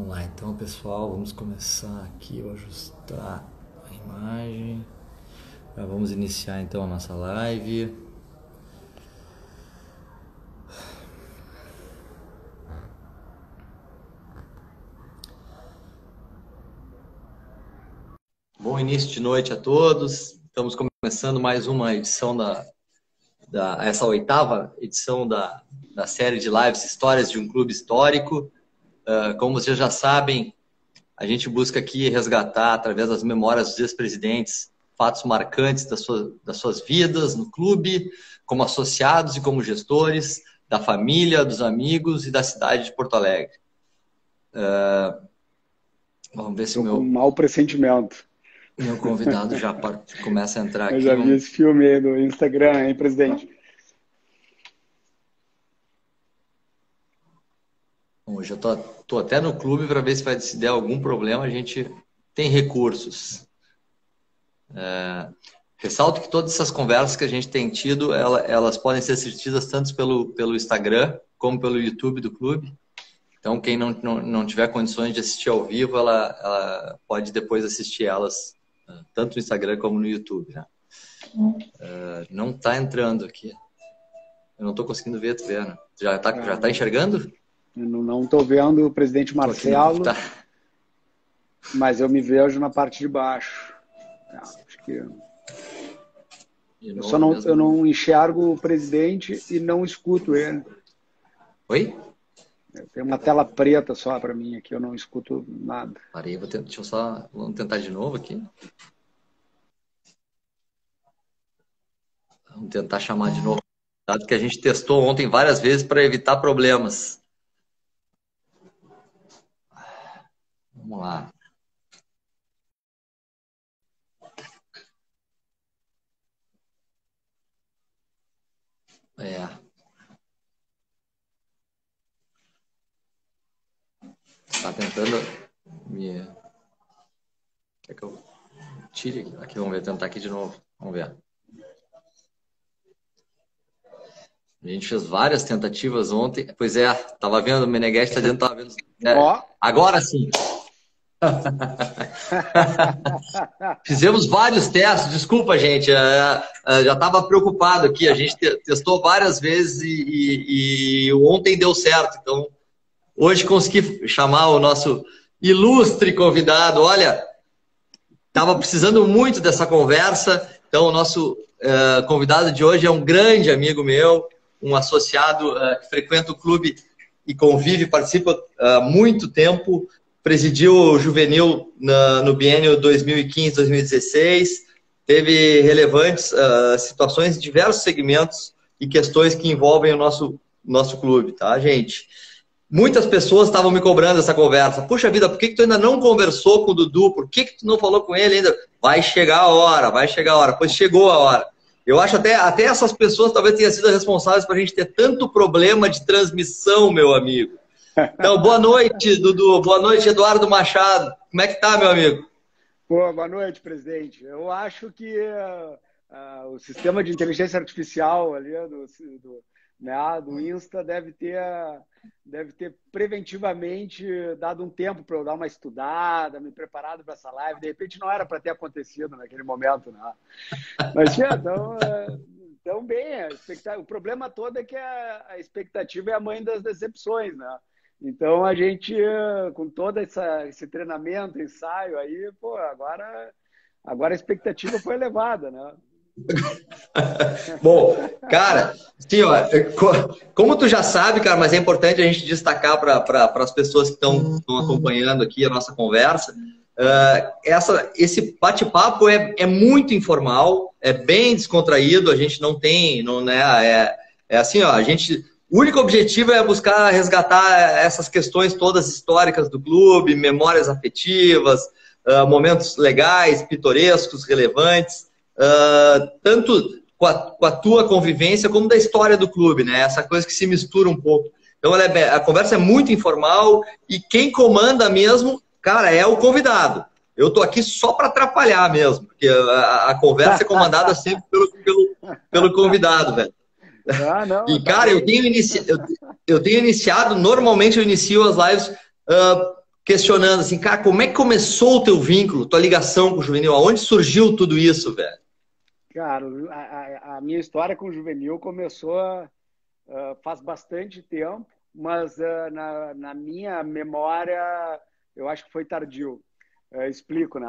Vamos lá então, pessoal, vamos começar aqui, vou ajustar a imagem. Já vamos iniciar então a nossa live. Bom início de noite a todos. Estamos começando mais uma edição essa oitava edição da série de lives Histórias de um Clube Histórico. Como vocês já sabem, a gente busca aqui resgatar, através das memórias dos ex-presidentes, fatos marcantes das suas vidas no clube, como associados e como gestores, da família, dos amigos e da cidade de Porto Alegre. Vamos ver se o meu... Com um mau pressentimento. Meu convidado já começa a entrar aqui. Eu já vi esse filme aí no Instagram, hein, presidente? Hoje eu tô até no clube para ver se der algum problema, a gente tem recursos. Ressalto que todas essas conversas que a gente tem tido, elas podem ser assistidas tanto pelo Instagram como pelo YouTube do clube. Então, quem não tiver condições de assistir ao vivo, ela pode depois assistir elas tanto no Instagram como no YouTube. Né? Não está entrando aqui. Eu não estou conseguindo ver, tu vendo? Já tá enxergando? Eu não estou vendo o presidente Marcelo, mas eu me vejo na parte de baixo. Acho que... Eu não enxergo o presidente e não escuto ele. Oi? Tem uma tela preta só para mim aqui, eu não escuto nada. Parei, deixa eu só... Vamos tentar de novo aqui. Vamos tentar chamar de novo. Dado que a gente testou ontem várias vezes para evitar problemas. Vamos lá. Tá tentando me... Quer que eu tire aqui? Vamos ver, tentar aqui de novo. Vamos ver. A gente fez várias tentativas ontem. Pois é, tava vendo, o Meneghetti tá dentro, tava vendo. Agora sim. Fizemos vários testes, desculpa, gente. Já estava preocupado aqui. A gente testou várias vezes e ontem deu certo. Então, hoje consegui chamar o nosso ilustre convidado. Olha, estava precisando muito dessa conversa. Então, o nosso convidado de hoje é um grande amigo meu, um associado que frequenta o clube e convive, participa há muito tempo. Presidiu o Juvenil no biênio 2015-2016, teve relevantes situações em diversos segmentos e questões que envolvem o nosso clube, tá, gente? Muitas pessoas estavam me cobrando essa conversa. Puxa vida, por que tu ainda não conversou com o Dudu? Por que tu não falou com ele ainda? Vai chegar a hora, vai chegar a hora. Pois chegou a hora. Eu acho até essas pessoas talvez tenham sido responsáveis para a gente ter tanto problema de transmissão, meu amigo. Então, boa noite, Dudu. Boa noite, Eduardo Machado. Como é que tá, meu amigo? Boa noite, presidente. Eu acho que o sistema de inteligência artificial ali do Insta deve ter preventivamente dado um tempo para eu dar uma estudada, me preparado para essa live. De repente não era para ter acontecido naquele momento, né? Mas, então bem, o problema todo é que a expectativa é a mãe das decepções, né? Então, a gente, com todo esse treinamento, ensaio aí, pô, agora a expectativa foi elevada, né? Bom, cara, sim, ó, como tu já sabe, cara, mas é importante a gente destacar para as pessoas que estão acompanhando aqui a nossa conversa, esse bate-papo é muito informal, é bem descontraído, a gente não tem, assim, ó, o único objetivo é buscar resgatar essas questões todas históricas do clube, memórias afetivas, momentos legais, pitorescos, relevantes, tanto com a tua convivência como da história do clube, né? Essa coisa que se mistura um pouco. Então, a conversa é muito informal e quem comanda mesmo, cara, é o convidado. Eu tô aqui só para atrapalhar mesmo, porque a conversa é comandada sempre pelo convidado, velho. E, cara, eu tenho iniciado, normalmente eu inicio as lives questionando assim, cara, como é que começou o teu vínculo, tua ligação com o juvenil? Aonde surgiu tudo isso, velho? Cara, a minha história com o juvenil começou faz bastante tempo, mas na minha memória eu acho que foi tardio. Explico, né?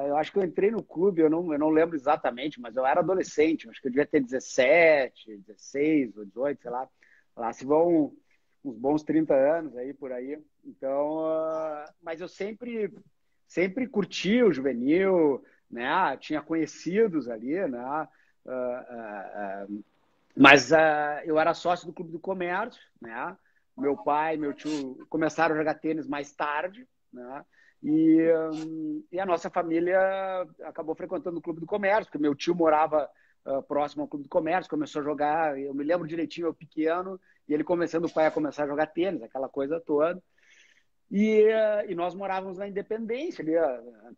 Eu acho que eu entrei no clube, eu não lembro exatamente, mas eu era adolescente, acho que eu devia ter 17, 16 ou 18, sei lá. Lá se vão uns bons 30 anos aí por aí. Então, mas eu sempre curti o juvenil, né? Tinha conhecidos ali, né? Mas eu era sócio do Clube do Comércio, né? Meu pai, meu tio começaram a jogar tênis mais tarde, né? E a nossa família acabou frequentando o Clube do Comércio, porque meu tio morava próximo ao Clube do Comércio, começou a jogar, eu me lembro direitinho, eu pequeno, e ele começando, o pai a começar a jogar tênis, aquela coisa toda. E nós morávamos na Independência, ali,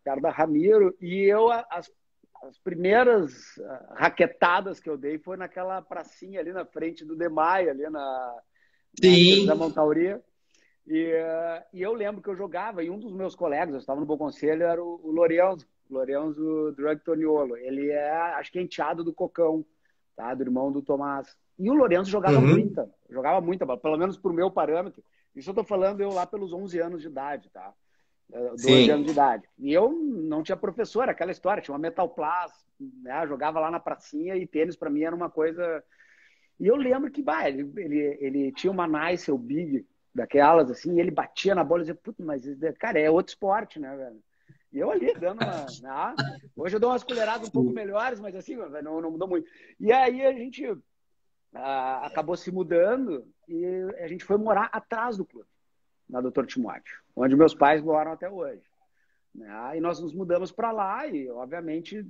perto da Ramiro, e as primeiras raquetadas que eu dei foi naquela pracinha ali na frente do Demaia, ali na Teresa Sim. Montauri. E eu lembro que eu jogava, e um dos meus colegas, eu estava no Bom Conselho, era o Lorenzo Drug Toniolo. Ele é, acho que é enteado do Cocão, tá? Do irmão do Tomás. E o Lorenzo Uhum. jogava muita bola, pelo menos pro meu parâmetro. Isso eu tô falando eu lá pelos 11 anos de idade, tá? 12 anos de Sim. idade. E eu não tinha professora, aquela história, tinha uma Metal Plus, né? Jogava lá na pracinha e tênis para mim era uma coisa. E eu lembro que bah, ele tinha uma Nice, o Big, daquelas assim, e ele batia na bola e dizia, putz, mas cara, é outro esporte, né, velho? E eu ali dando uma. Hoje eu dou umas colheradas um pouco melhores, mas assim, não mudou muito. E aí a gente acabou se mudando e a gente foi morar atrás do clube, na Doutor Timóteo, onde meus pais moram até hoje. Né? E nós nos mudamos para lá e, obviamente,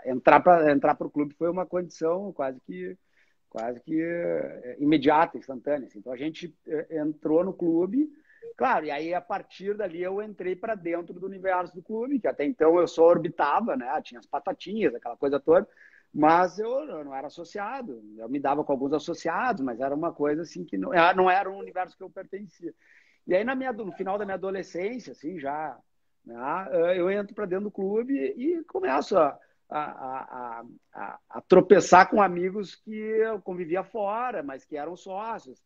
entrar para o clube foi uma condição quase que imediata, instantânea. Assim. Então a gente entrou no clube, claro, e aí a partir dali eu entrei para dentro do universo do clube, que até então eu só orbitava, né? Tinha as patatinhas, aquela coisa toda, mas eu não era associado. Eu me dava com alguns associados, mas era uma coisa assim que não era um universo que eu pertencia. E aí, no final da minha adolescência, assim, já, né, eu entro para dentro do clube e começo a tropeçar com amigos que eu convivia fora, mas que eram sócios.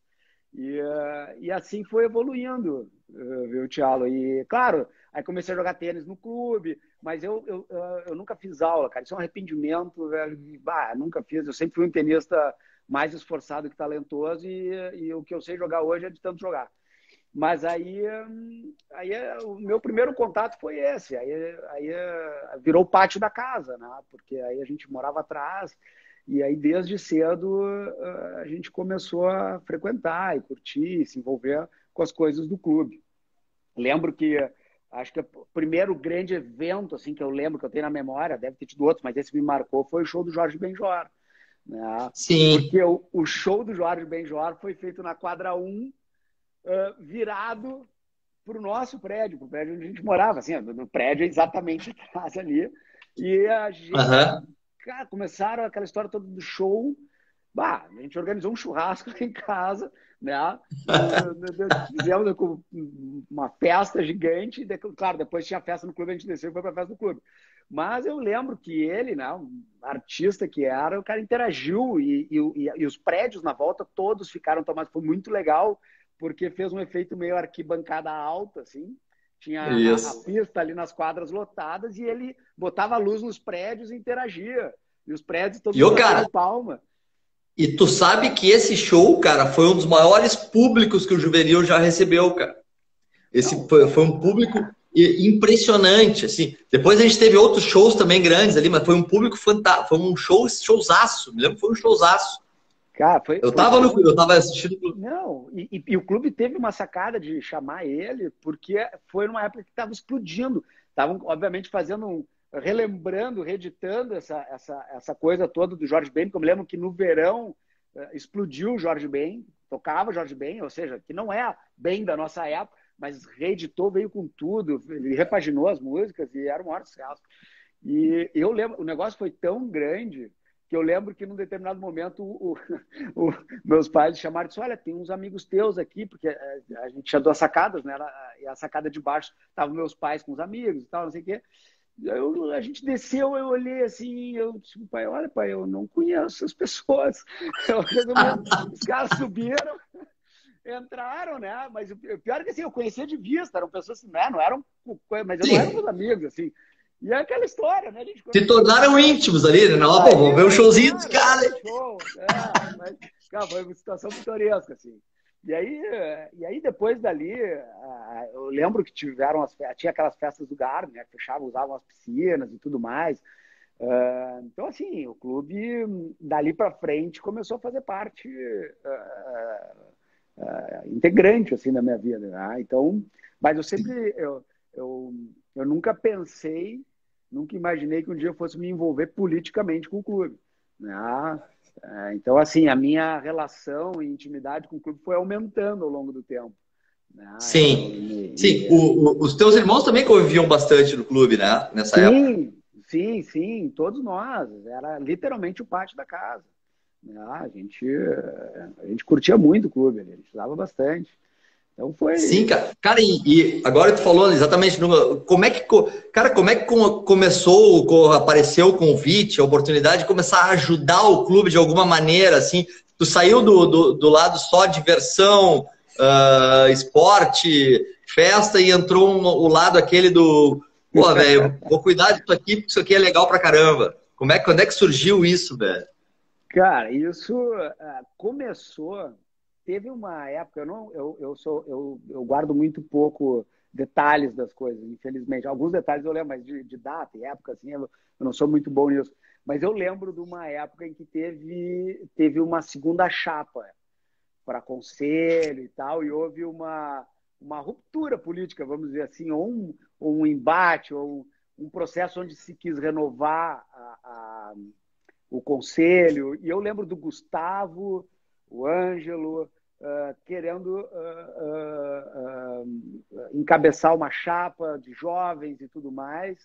E assim foi evoluindo, viu, Thiago? E, claro, aí comecei a jogar tênis no clube, mas eu nunca fiz aula, cara. Isso é um arrependimento, velho. Bah, nunca fiz. Eu sempre fui um tenista mais esforçado que talentoso e o que eu sei jogar hoje é de tanto jogar. Mas aí o meu primeiro contato foi esse. Aí virou o pátio da casa, né? Porque aí a gente morava atrás e aí desde cedo a gente começou a frequentar e curtir, se envolver com as coisas do clube. Lembro que acho que o primeiro grande evento assim que eu lembro que eu tenho na memória, deve ter tido outros, mas esse me marcou foi o show do Jorge Benjor, né? Sim. Porque o show do Jorge Benjor foi feito na quadra 1 virado para o nosso prédio, para o prédio onde a gente morava, assim, no prédio exatamente atrás ali. E a gente, Aham. cara, começaram aquela história toda do show. Bah, a gente organizou um churrasco em casa, né? Fizemos uma festa gigante. Claro, depois tinha festa no clube, a gente desceu e foi para a festa do clube. Mas eu lembro que ele, né, um artista que era, o cara interagiu e os prédios na volta todos ficaram tomados. Foi muito legal, porque fez um efeito meio arquibancada alta, assim. Tinha a Isso. pista ali nas quadras lotadas e ele botava luz nos prédios e interagia. E os prédios, todo E, mundo ô, batendo cara, palma. e tu sabe que esse show, cara, foi um dos maiores públicos que o Juvenil já recebeu, cara. Esse Não, foi um público impressionante, assim. Depois a gente teve outros shows também grandes ali, mas foi um público fantástico, foi um showzaço, me lembro que foi um showzaço. cara, foi tão. Eu tava assistindo. Não, e o clube teve uma sacada de chamar ele, porque foi numa época que estava explodindo. Estavam, obviamente, relembrando, reeditando essa coisa toda do Jorge Ben, porque eu me lembro que no verão explodiu o Jorge Ben, tocava Jorge Ben, ou seja, que não é bem da nossa época, mas reeditou, veio com tudo, ele repaginou as músicas e era um maior sucesso. E eu lembro, o negócio foi tão grande que eu lembro que num determinado momento meus pais chamaram e disseram, olha, tem uns amigos teus aqui, porque a gente tinha 2 sacadas, né? E a sacada de baixo estavam meus pais com os amigos e tal, não sei o quê. A gente desceu, eu olhei assim, eu disse, pai, olha, pai, eu não conheço as pessoas. Os caras subiram, entraram, né? Mas o pior é que assim, eu conhecia de vista, eram pessoas assim, né? Não eram, mas eu não eram meus amigos, assim. E é aquela história, né? A gente Se tornaram íntimos ali, né? Não, pô, vamos ver um showzinho dos caras. Show. Mas, cara, foi uma situação pitoresca, assim. E aí depois dali, eu lembro que tinha aquelas festas do Garden, né? Fechavam, usavam as piscinas e tudo mais. Então, assim, o clube, dali para frente, começou a fazer parte integrante, assim, da minha vida, né? Então, mas eu sempre, eu nunca pensei, nunca imaginei que um dia eu fosse me envolver politicamente com o clube, né? Então, assim, a minha relação e intimidade com o clube foi aumentando ao longo do tempo, né? Sim, sim. Os teus irmãos também conviviam bastante no clube, né? Nessa época. Sim, todos nós. Era literalmente o pátio da casa, né? A gente curtia muito o clube, a gente usava bastante. Então foi. Sim, cara. Cara, e agora tu falou exatamente como é que, cara, como é que começou, apareceu o convite, a oportunidade de começar a ajudar o clube de alguma maneira, assim. Tu saiu do lado só diversão, esporte, festa e entrou o lado aquele do, pô, velho, vou cuidar disso aqui porque isso aqui é legal pra caramba. Quando é que surgiu isso, velho? Cara, isso começou. Teve uma época, eu guardo muito pouco detalhes das coisas, infelizmente. Alguns detalhes eu lembro, mas de data e época, assim, eu não sou muito bom nisso. Mas eu lembro de uma época em que teve uma segunda chapa para conselho e tal, e houve uma ruptura política, vamos dizer assim, ou um embate, ou um processo onde se quis renovar o conselho. E eu lembro do Gustavo, o Ângelo, querendo encabeçar uma chapa de jovens e tudo mais.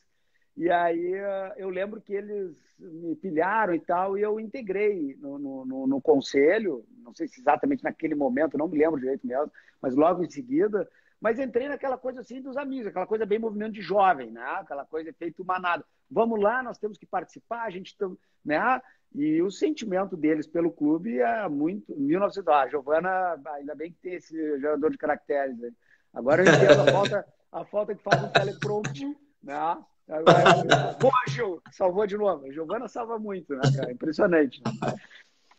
E aí eu lembro que eles me pilharam e tal, e eu integrei no conselho, não sei se exatamente naquele momento, não me lembro direito mesmo, mas logo em seguida. Mas entrei naquela coisa assim dos amigos, aquela coisa bem movimento de jovem, né? Aquela coisa feito manada. Vamos lá, nós temos que participar, a gente tem, né? E o sentimento deles pelo clube é muito. 1900, a Giovana, ainda bem que tem esse gerador de caracteres aí. Agora eu entendo a falta que faz o teleprompter, né? Agora, poxa, salvou de novo. A Giovana salva muito, né, cara? Impressionante,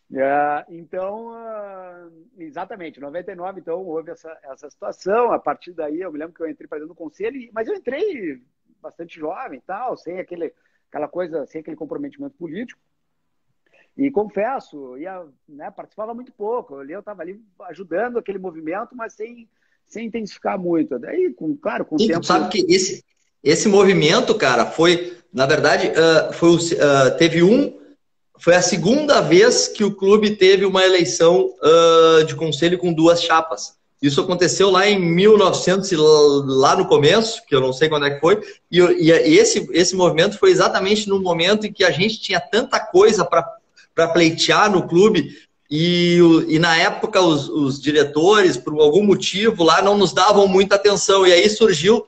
né? Então, exatamente, em 99, então, houve essa situação. A partir daí, eu me lembro que eu entrei para dentro do conselho, mas eu entrei bastante jovem e tal, sem aquela coisa, sem aquele comprometimento político. E confesso, né, participava muito pouco. Eu estava ali ajudando aquele movimento, mas sem intensificar muito. Daí, claro, com o tempo... Tu sabe que esse movimento, cara, foi, na verdade, foi a segunda vez que o clube teve uma eleição de conselho com 2 chapas. Isso aconteceu lá em 1900, lá no começo, que eu não sei quando é que foi, e esse movimento foi exatamente no momento em que a gente tinha tanta coisa para pleitear no clube, e na época os diretores, por algum motivo, lá não nos davam muita atenção, e aí surgiu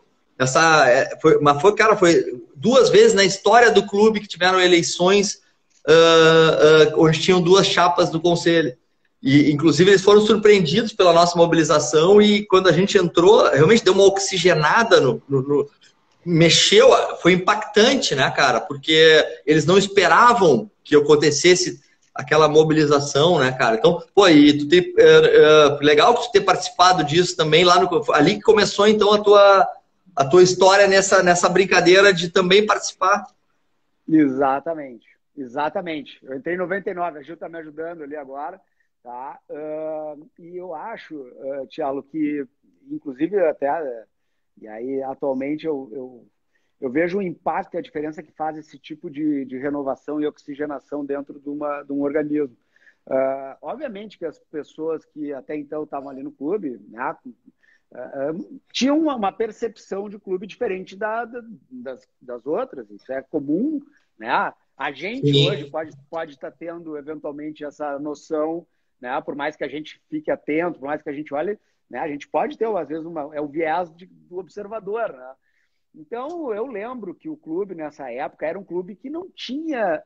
foi 2 vezes na história do clube que tiveram eleições onde tinham 2 chapas do conselho. E, inclusive, eles foram surpreendidos pela nossa mobilização e quando a gente entrou, realmente deu uma oxigenada mexeu, foi impactante, né, cara? Porque eles não esperavam que acontecesse aquela mobilização, né, cara? Então, pô, e legal que tu ter participado disso também, ali que começou, então, a tua história nessa brincadeira de também participar. Exatamente. Eu entrei em 99, a Gil está me ajudando ali agora, tá? E eu acho, Thiago, que inclusive até, e aí atualmente eu vejo o impacto e a diferença que faz esse tipo de renovação e oxigenação dentro de um organismo. Obviamente que as pessoas que até então estavam ali no clube, né, tinham uma percepção de clube diferente das outras, isso é comum, né? A gente hoje Sim. pode estar tendo, eventualmente, essa noção, né? Por mais que a gente fique atento, por mais que a gente olhe, né? A gente pode ter, às vezes, é o viés do observador, né? Então, eu lembro que o clube, nessa época, era um clube que não tinha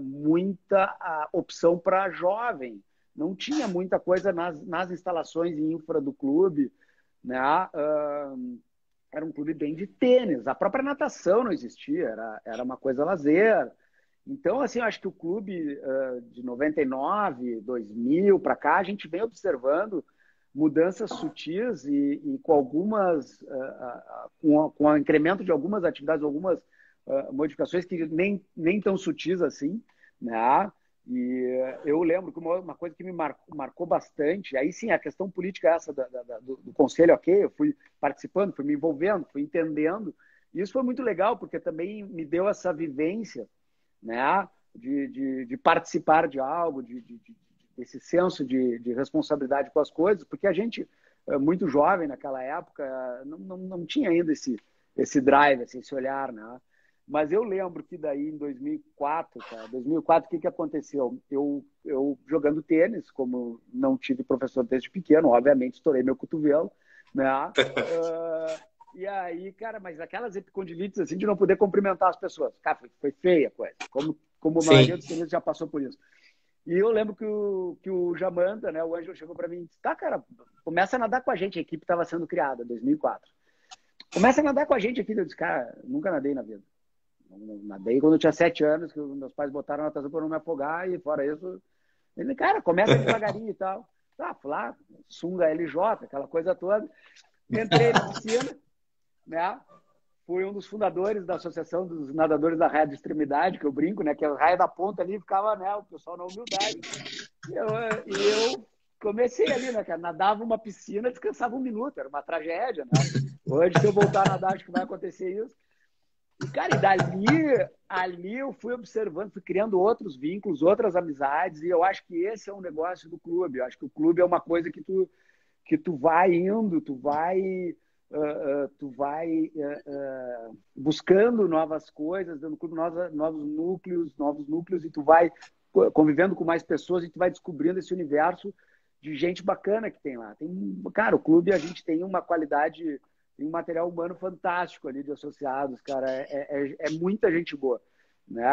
muita opção para jovem, não tinha muita coisa nas instalações e infra do clube, né? Era um clube bem de tênis, a própria natação não existia, era uma coisa lazer. Então, assim, eu acho que o clube de 99, 2000 para cá, a gente vem observando mudanças sutis e com algumas, com o incremento de algumas atividades, algumas modificações que nem tão sutis assim, né? E eu lembro que uma coisa que me marcou bastante, aí sim, a questão política essa do conselho, ok, eu fui participando, fui me envolvendo, fui entendendo, e isso foi muito legal, porque também me deu essa vivência, né, de participar de algo, desse senso de responsabilidade com as coisas, porque a gente, muito jovem naquela época, não tinha ainda esse drive, assim, esse olhar, né? Mas eu lembro que daí em 2004, cara, 2004, o que aconteceu? Eu jogando tênis, como não tive professor desde pequeno, obviamente estourei meu cotovelo, né? E aí, cara, mas aquelas epicondilites assim de não poder cumprimentar as pessoas. Cara, foi feia a coisa. Como a maioria dos Sim. tenistas já passou por isso. E eu lembro que o Jamanta, né, o Ângelo chegou para mim e disse: tá, cara, começa a nadar com a gente. A equipe estava sendo criada, 2004. Começa a nadar com a gente aqui. Eu disse: cara, nunca nadei na vida. Nadei quando eu tinha 7 anos, que meus pais botaram na natação para não me afogar, e fora isso, ele, cara, começa devagarinho e tal. Tá, fui lá, sunga LJ, aquela coisa toda. Entrei na piscina, né? Fui um dos fundadores da Associação dos Nadadores da Raia de Extremidade, que eu brinco, né? Que a raia da ponta ali ficava, né? O pessoal na humildade. E eu comecei ali, né, cara? Nadava uma piscina, descansava 1 minuto, era uma tragédia, né? Hoje, se eu voltar a nadar, acho que vai acontecer isso. E, cara, ali eu fui observando, fui criando outros vínculos, outras amizades, e eu acho que esse é um negócio do clube. Eu acho que o clube é uma coisa que tu vai indo, tu vai buscando novas coisas, dando clube novos núcleos, e tu vai convivendo com mais pessoas e tu vai descobrindo esse universo de gente bacana que tem lá. Cara, o clube, a gente tem uma qualidade, tem um material humano fantástico ali de associados, cara. É muita gente boa. Né?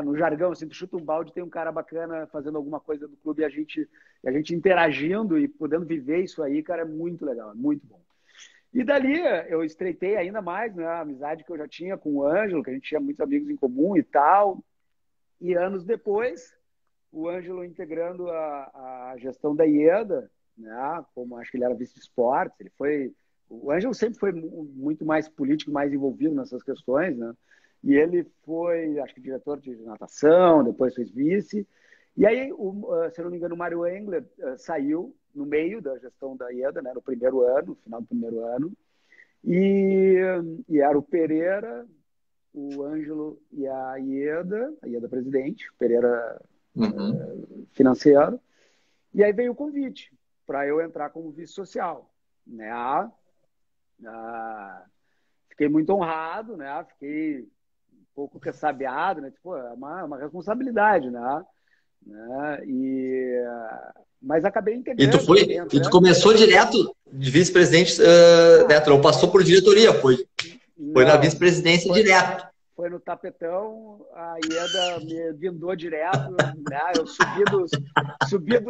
No jargão, assim, tu chuta um balde, tem um cara bacana fazendo alguma coisa do clube, e a gente interagindo e podendo viver isso aí, cara, é muito legal, é muito bom. E dali eu estreitei ainda mais, né, a amizade que eu já tinha com o Ângelo, que a gente tinha muitos amigos em comum e tal. E anos depois, o Ângelo integrando a gestão da IEDA, né, como acho que ele era vice de esportes, o Ângelo sempre foi muito mais político, mais envolvido nessas questões, né? E ele foi, acho que, diretor de natação, depois fez vice. E aí, se eu não me engano, o Mário Engler saiu no meio da gestão da IEDA, né, no primeiro ano, no final do primeiro ano. E era o Pereira, o Ângelo e a IEDA presidente, o Pereira Uhum. financeiro. E aí veio o convite para eu entrar como vice-social, né? Fiquei muito honrado, né? Fiquei um pouco ressabiado, né? Tipo, é uma responsabilidade, né? Mas acabei integrando, acabei E tu entrando. começou direto de vice-presidente, né? Ah, Tu não passou por diretoria, foi na não, vice-presidência foi, direto. foi no tapetão, a Ieda me guindou direto, né? Eu subi, dos, subi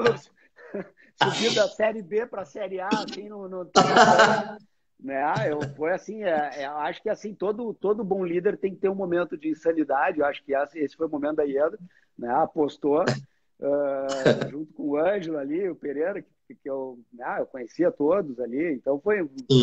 da Série B para a Série A, assim, no tapetão. Né? Foi assim, acho que assim, todo bom líder tem que ter um momento de insanidade. Eu acho que esse foi o momento da Ieda, né? Apostou junto com o Ângelo ali, o Pereira, que eu conhecia todos ali. Então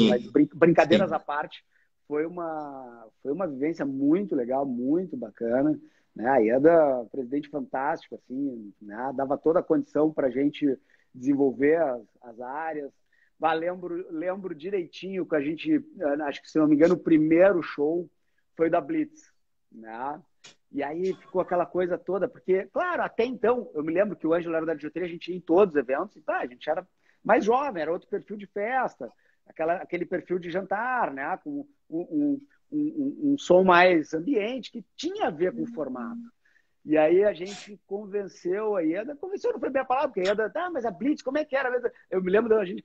mas Sim, brincadeiras sim. à parte, foi uma vivência muito legal, muito bacana. Né? A Ieda, presidente fantástico, assim, né? Dava toda a condição para a gente desenvolver as áreas. Lembro direitinho que a gente, acho que se não me engano, o primeiro show foi da Blitz, né? E aí ficou aquela coisa toda, porque, claro, até então, eu me lembro que o Ângelo era da DJ, a gente ia em todos os eventos, e a gente era mais jovem, era outro perfil de festa, aquele perfil de jantar, né? Com um som mais ambiente, que tinha a ver com o formato. E aí a gente convenceu a Ieda, convenceu, não foi bem a palavra, porque a Ieda, tá, mas a Blitz, como é que era mesmo? Eu me lembro da gente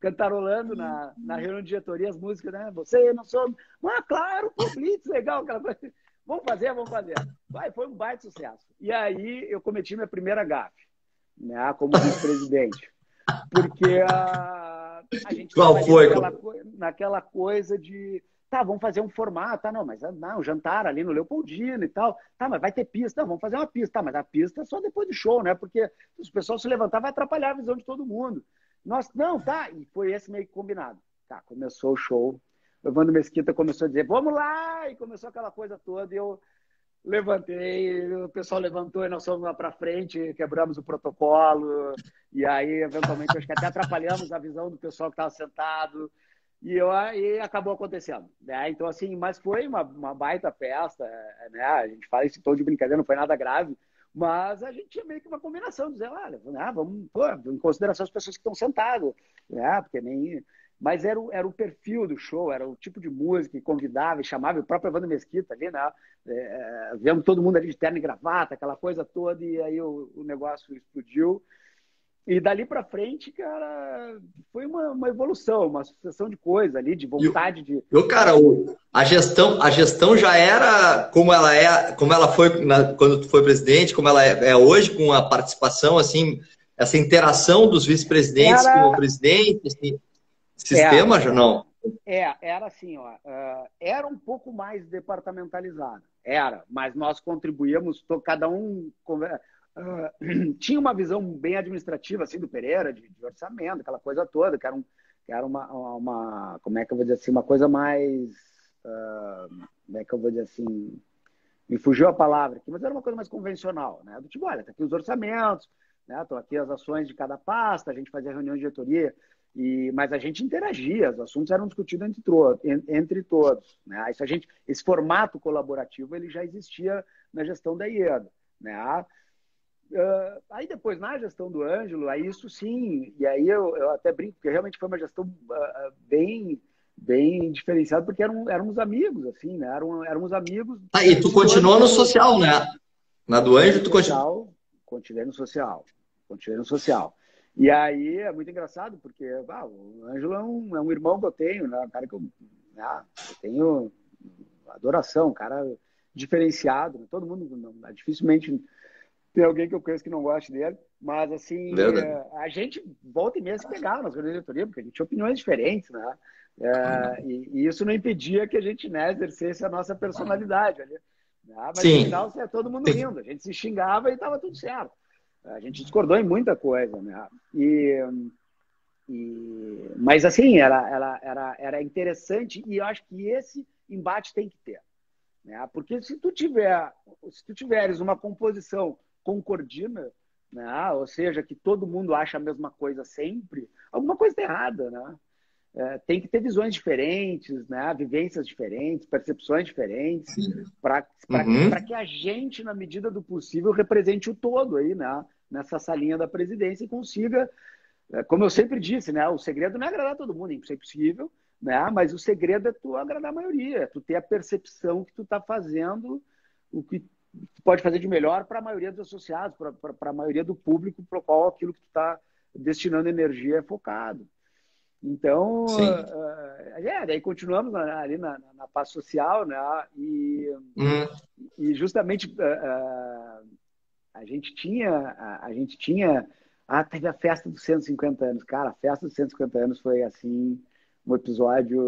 cantarolando na reunião de diretoria as músicas, né? Você não sou... Ah, claro, pô, Blitz, legal, aquela coisa. Vamos fazer, vamos fazer. Vai, foi um baita sucesso. E aí eu cometi minha primeira gafe, né, como vice-presidente. Porque a gente Qual estava foi? naquela coisa de... Tá, vamos fazer um formato. Tá, não, mas não, jantar ali no Leopoldino e tal. Tá, mas vai ter pista. Não, vamos fazer uma pista. Tá, mas a pista é só depois do show, né? Porque se o pessoal se levantar, vai atrapalhar a visão de todo mundo. Nós, não, tá. E foi esse meio que combinado. Tá, começou o show. O Evandro Mesquita começou a dizer, vamos lá! E começou aquela coisa toda. E eu levantei, o pessoal levantou e nós fomos lá para frente, quebramos o protocolo. E aí, eventualmente, acho que até atrapalhamos a visão do pessoal que estava sentado. E acabou acontecendo, né? Então, assim, mas foi uma baita festa, né? A gente fala isso em tom de brincadeira, não foi nada grave, mas a gente tinha meio que uma combinação, dizer, olha, né, vamos pôr em consideração as pessoas que estão sentadas, né? Porque nem... Mas era o perfil do show, era o tipo de música que convidava e chamava, o próprio Evandro Mesquita ali, né? Vemos todo mundo ali de terno e gravata, aquela coisa toda, e aí o negócio explodiu. E dali para frente, cara, foi uma evolução, uma sucessão de coisas ali, de vontade de. Cara, a gestão já era como ela foi quando tu foi presidente, como ela é hoje, com a participação, assim, essa interação dos vice-presidentes com o presidente, assim, sistema já não? Era assim, ó, era um pouco mais departamentalizado, mas nós contribuíamos, cada um tinha uma visão bem administrativa assim do Pereira, de orçamento, aquela coisa toda, que era uma como é que eu vou dizer assim, uma coisa mais, como é que eu vou dizer assim, me fugiu a palavra aqui, mas era uma coisa mais convencional, né? Do tipo, olha, tá aqui os orçamentos, né? Estão aqui as ações de cada pasta, a gente fazia reunião de diretoria, mas a gente interagia, os assuntos eram discutidos entre todos, né? Esse formato colaborativo ele já existia na gestão da IEDA, né? Aí depois, na gestão do Ângelo, aí isso sim, e aí eu até brinco, porque realmente foi uma gestão bem diferenciada, porque éramos amigos, assim, né? Éramos amigos. E tu continuou no social, né? Na do Ângelo, tu continuou. Continuei no social. E aí é muito engraçado, porque o Ângelo é um irmão que eu tenho, né? Um cara que eu tenho adoração, um cara diferenciado, né? Todo mundo, dificilmente tem alguém que eu conheço que não goste dele, mas assim, a gente volta e meia se pegava nas reuniões de diretoria, porque a gente tinha opiniões diferentes, né? E isso não impedia que a gente, né, exercesse a nossa personalidade ali, né? Mas no final todo mundo rindo, a gente se xingava e estava tudo certo. A gente discordou em muita coisa, né? Mas assim, era interessante, e eu acho que esse embate tem que ter, né? Porque se tu tiveres uma composição concordina, né? Ou seja, que todo mundo acha a mesma coisa sempre, alguma coisa está errada, né? Tem que ter visões diferentes, né? Vivências diferentes, percepções diferentes, para que a gente, na medida do possível, represente o todo aí, né? Nessa salinha da presidência e consiga, como eu sempre disse, né? O segredo não é agradar todo mundo, é impossível, né? Mas o segredo é tu agradar a maioria, tu ter a percepção que tu está fazendo o que tu pode fazer de melhor para a maioria dos associados, para a maioria do público para o qual aquilo que tu está destinando energia é focado. Então, daí continuamos ali na paz social, né? E justamente a gente tinha teve a festa dos 150 anos. Cara, a festa dos 150 anos foi assim um episódio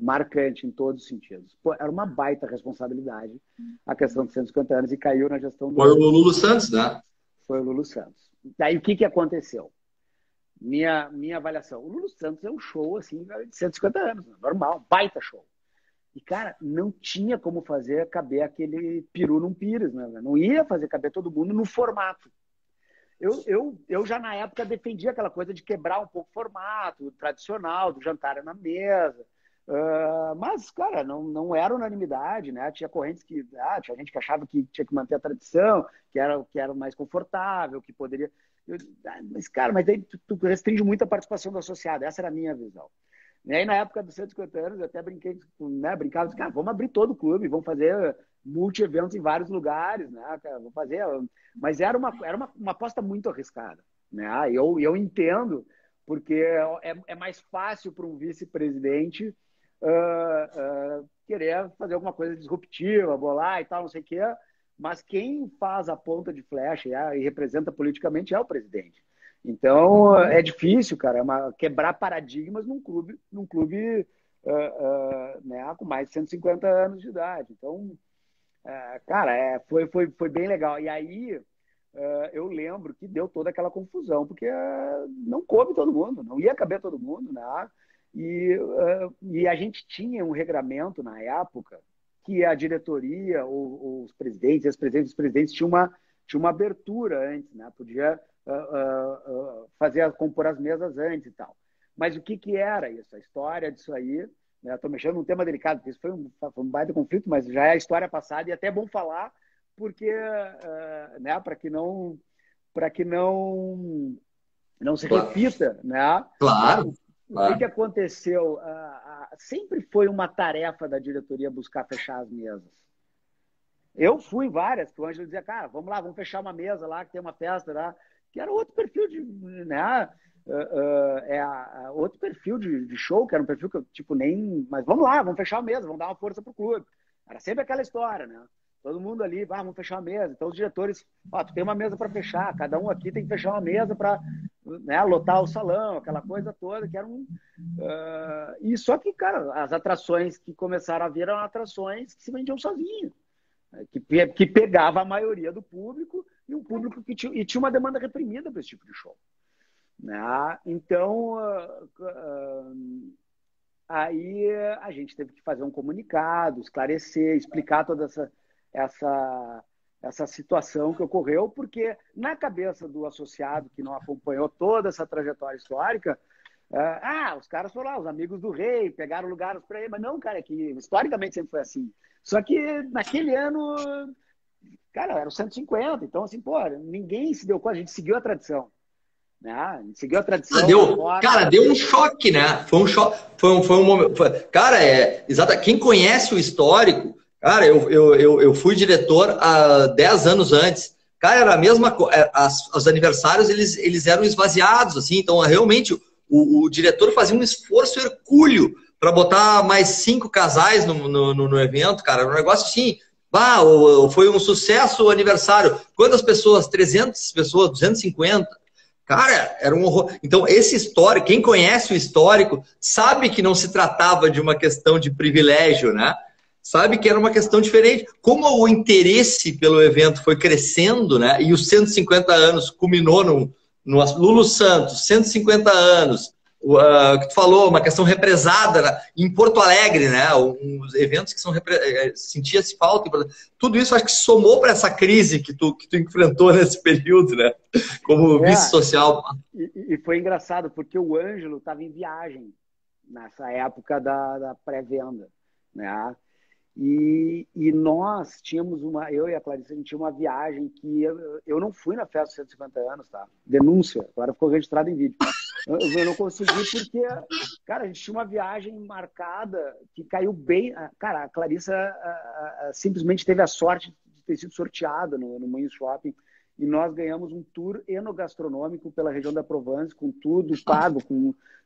marcante em todos os sentidos. Pô, era uma baita responsabilidade a questão dos 150 anos e caiu na gestão do... Foi o Lulu Santos, né? Foi o Lulu Santos. Daí o que aconteceu? Minha avaliação. O Lulu Santos é um show assim de 150 anos, normal, baita show. E, cara, não tinha como fazer caber aquele peru num pires, né? Não ia fazer caber todo mundo no formato. Eu já na época defendia aquela coisa de quebrar um pouco o formato tradicional, do jantar na mesa. Mas, cara, não era unanimidade, né? Tinha correntes que... tinha gente que achava que tinha que manter a tradição, que era mais confortável, que poderia... mas daí tu restringe muito a participação do associado. Essa era a minha visão. E aí, na época dos 150 anos, eu até brinquei, né? Brincava, cara, vamos abrir todo o clube, vamos fazer multi-eventos em vários lugares, né, cara, vou fazer. Mas era uma aposta muito arriscada, né? Eu entendo, porque é mais fácil para um vice-presidente querer fazer alguma coisa disruptiva, bolar e tal, não sei o quê, mas quem faz a ponta de flecha e representa politicamente é o presidente. Então, é difícil, cara, quebrar paradigmas num clube né, com mais de 150 anos de idade. Então, cara, foi bem legal. E aí, eu lembro que deu toda aquela confusão, porque não coube todo mundo, não ia caber todo mundo, né? E a gente tinha um regramento na época que a diretoria, ou os presidentes, os presidentes tinham uma abertura antes, né? Podia compor as mesas antes e tal. Mas o que era isso? A história disso aí, né? Estou mexendo num tema delicado, porque isso foi um baita conflito, mas já é a história passada e até é bom falar, porque, né? Para que não se repita, né? Claro, O que claro. aconteceu? Sempre foi uma tarefa da diretoria buscar fechar as mesas. Eu fui em várias, que o Ângelo dizia, cara, vamos lá, vamos fechar uma mesa lá, que tem uma festa lá, que era outro perfil de, né? Outro perfil de show, que era um perfil que eu, tipo, nem... Mas vamos lá, vamos fechar a mesa, vamos dar uma força pro clube. Era sempre aquela história, né? Todo mundo ali, vamos fechar a mesa. Então os diretores, tu tem uma mesa para fechar, cada um aqui tem que fechar uma mesa para, né, lotar o salão, aquela coisa toda, que era e só que, cara, as atrações que começaram a vir eram atrações que se vendiam sozinhas, que pegava a maioria do público e um público que tinha uma demanda reprimida para esse tipo de show, né? Então, aí a gente teve que fazer um comunicado, esclarecer, explicar toda essa situação que ocorreu, porque na cabeça do associado que não acompanhou toda essa trajetória histórica, os caras foram lá, os amigos do rei, pegaram lugares para ele, mas não, cara, é que historicamente sempre foi assim. Só que naquele ano, cara, era o 150, então assim, pô, ninguém se deu conta, a gente seguiu a tradição, né? A gente seguiu a tradição. Cara, deu um choque, né? Foi um choque, foi um momento. Cara, exato. Quem conhece o histórico, cara, eu fui diretor há 10 anos antes. Cara, era a mesma coisa. Os aniversários eles eram esvaziados, assim. Então, realmente, o diretor fazia um esforço hercúleo para botar mais 5 casais no evento, cara. Era um negócio assim. Foi um sucesso o aniversário. Quantas pessoas? 300 pessoas, 250. Cara, era um horror. Então, esse histórico, quem conhece o histórico, sabe que não se tratava de uma questão de privilégio, né? Sabe que era uma questão diferente. Como o interesse pelo evento foi crescendo, né? E os 150 anos culminou no Lulu Santos, 150 anos, que tu falou, uma questão represada em Porto Alegre, né? Uns eventos que sentia-se falta. Tudo isso acho que somou para essa crise que tu enfrentou nesse período, né? Como vice-social. E foi engraçado, porque o Ângelo estava em viagem nessa época da pré-venda, né? E nós tínhamos eu e a Clarice, a gente tinha uma viagem que eu não fui na festa dos 150 anos, tá? Denúncia, agora ficou registrado em vídeo. Eu não consegui porque, cara, a gente tinha uma viagem marcada que caiu bem. Cara, a Clarissa simplesmente teve a sorte de ter sido sorteada no Moinho Shopping e nós ganhamos um tour enogastronômico pela região da Provence, com tudo pago.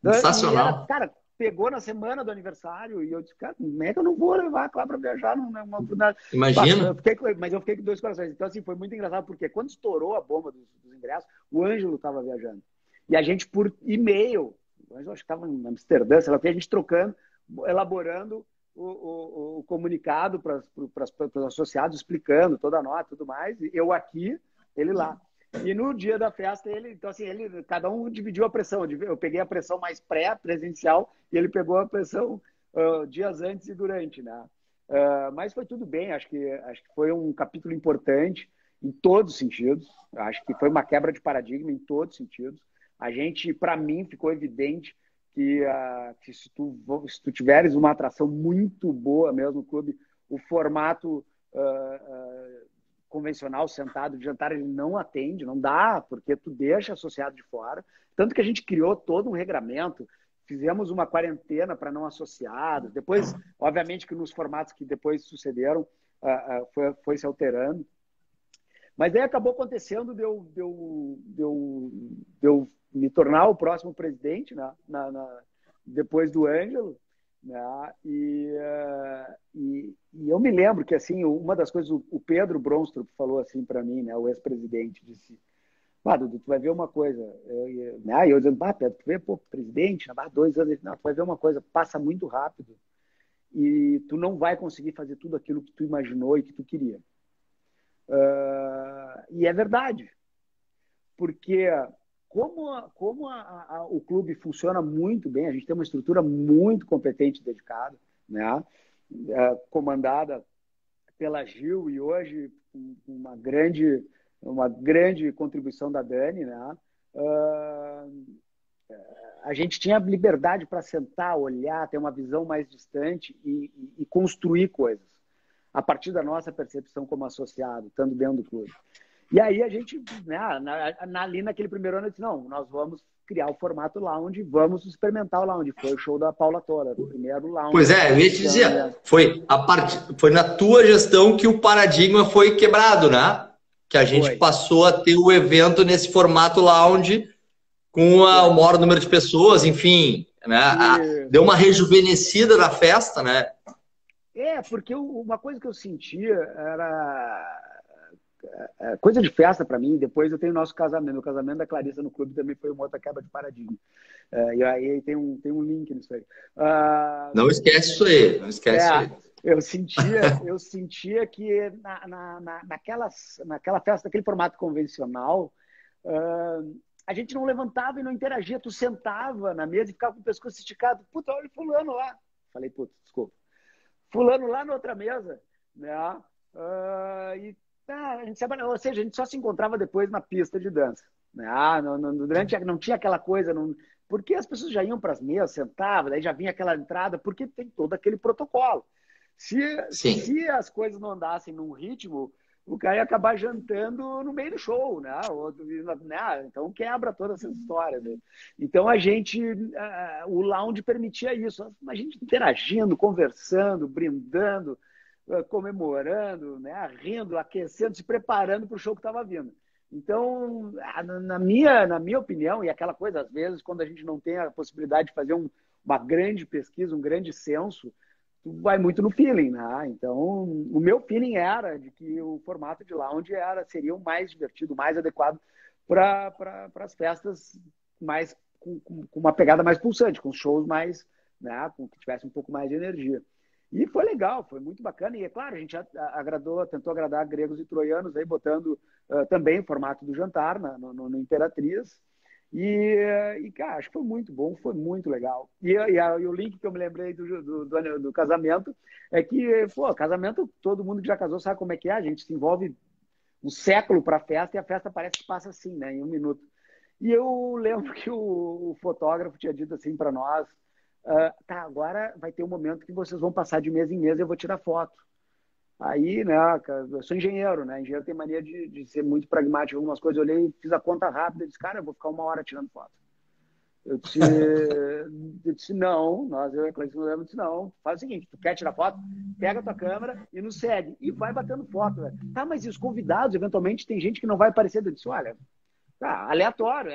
Sensacional. Cara, pegou na semana do aniversário e eu disse, cara, como é que eu não vou levar a Clara para viajar? Imagina. Mas eu fiquei com 2 corações. Então, assim, foi muito engraçado, porque quando estourou a bomba dos ingressos, o Ângelo estava viajando. E a gente, por e-mail, o Ângelo acho que estava em Amsterdã, sei lá o que, a gente trocando, elaborando o comunicado para os associados, explicando toda a nota e tudo mais. Eu aqui, ele lá. E no dia da festa, então assim, cada um dividiu a pressão. Eu peguei a pressão mais pré-presencial e ele pegou a pressão dias antes e durante, né? Mas foi tudo bem, acho que foi um capítulo importante em todos os sentidos. Acho que foi uma quebra de paradigma em todos os sentidos. A gente, para mim, ficou evidente que se tu tiveres uma atração muito boa mesmo no clube, o formato convencional, sentado, de jantar, ele não atende, não dá, porque tu deixa associado de fora. Tanto que a gente criou todo um regramento, fizemos uma quarentena para não associados. Depois, obviamente que nos formatos que depois sucederam, foi se alterando. Mas aí acabou acontecendo de eu me tornar o próximo presidente, né? Depois do Ângelo, né? E eu me lembro que, assim, uma das coisas, o Pedro Bronstrup falou assim para mim, né? O ex-presidente, disse: Dudu, tu vai ver uma coisa. Eu dizendo: Pedro, tu vê, pô, presidente, há 2 anos. Ele: não, tu vai ver uma coisa, passa muito rápido e tu não vai conseguir fazer tudo aquilo que tu imaginou e que tu queria. E é verdade, porque como o clube funciona muito bem, a gente tem uma estrutura muito competente e dedicada, né? Comandada pela Gil e hoje uma grande contribuição da Dani, né? A gente tinha liberdade para sentar, olhar, ter uma visão mais distante e construir coisas a partir da nossa percepção como associado, estando dentro do clube. E aí a gente, né, ali naquele primeiro ano, eu disse: não, nós vamos criar o formato lounge, vamos experimentar o lounge. Foi o show da Paula Tola, o primeiro lounge. Pois é, eu ia te dizer, foi na tua gestão que o paradigma foi quebrado, né? Que a gente passou a ter o evento nesse formato lounge com o maior número de pessoas, enfim, né? Deu uma rejuvenescida na festa, né? Porque uma coisa que eu sentia era coisa de festa para mim. Depois eu tenho o nosso casamento. O casamento da Clarissa no clube também foi uma outra quebra de paradigma. E aí tem um link nisso aí. Não esquece isso aí. Não esquece isso aí. Eu sentia que naquela festa, naquele formato convencional, a gente não levantava e não interagia. Tu sentava na mesa e ficava com o pescoço esticado. Puta, olha o fulano lá. Falei: puta, desculpa. Fulano lá na outra mesa, né? A gente ou seja, a gente só se encontrava depois na pista de dança, né? Durante não tinha aquela coisa, porque as pessoas já iam para as mesas, sentavam, daí já vinha aquela entrada, porque tem todo aquele protocolo. Se as coisas não andassem num ritmo, o cara ia acabar jantando no meio do show, né? Então quebra toda essa história, né? Então o lounge permitia isso, a gente interagindo, conversando, brindando, comemorando, né? Rindo, aquecendo, se preparando para o show que estava vindo. Então, na minha opinião, e aquela coisa, às vezes, quando a gente não tem a possibilidade de fazer uma grande pesquisa, um grande censo, vai muito no feeling, né? Então, o meu feeling era de que o formato de lounge seria o mais divertido, o mais adequado para as festas mais com uma pegada mais pulsante, com shows mais, né, com que tivesse um pouco mais de energia. E foi legal, foi muito bacana. E é claro, a gente tentou agradar gregos e troianos, aí botando também o formato do jantar no Imperatriz. Cara, acho que foi muito bom, foi muito legal. E o link que eu me lembrei do casamento é que, pô, casamento, todo mundo que já casou sabe como é que é. A gente se envolve um século para a festa e a festa parece que passa assim, né, em 1 minuto. E eu lembro que o fotógrafo tinha dito assim para nós: tá, agora vai ter um momento que vocês vão passar de mesa em mesa e eu vou tirar foto. Aí, né, eu sou engenheiro, né? Engenheiro tem mania de ser muito pragmático em algumas coisas. Eu olhei, fiz a conta rápida e disse: cara, eu vou ficar 1 hora tirando foto. Eu disse não, eu e a Clarice disse: não, faz o seguinte, tu quer tirar foto? Pega a tua câmera e nos segue. E vai batendo foto. Né? Tá, mas e os convidados? Eventualmente tem gente que não vai aparecer. Eu disse: olha, tá, aleatório,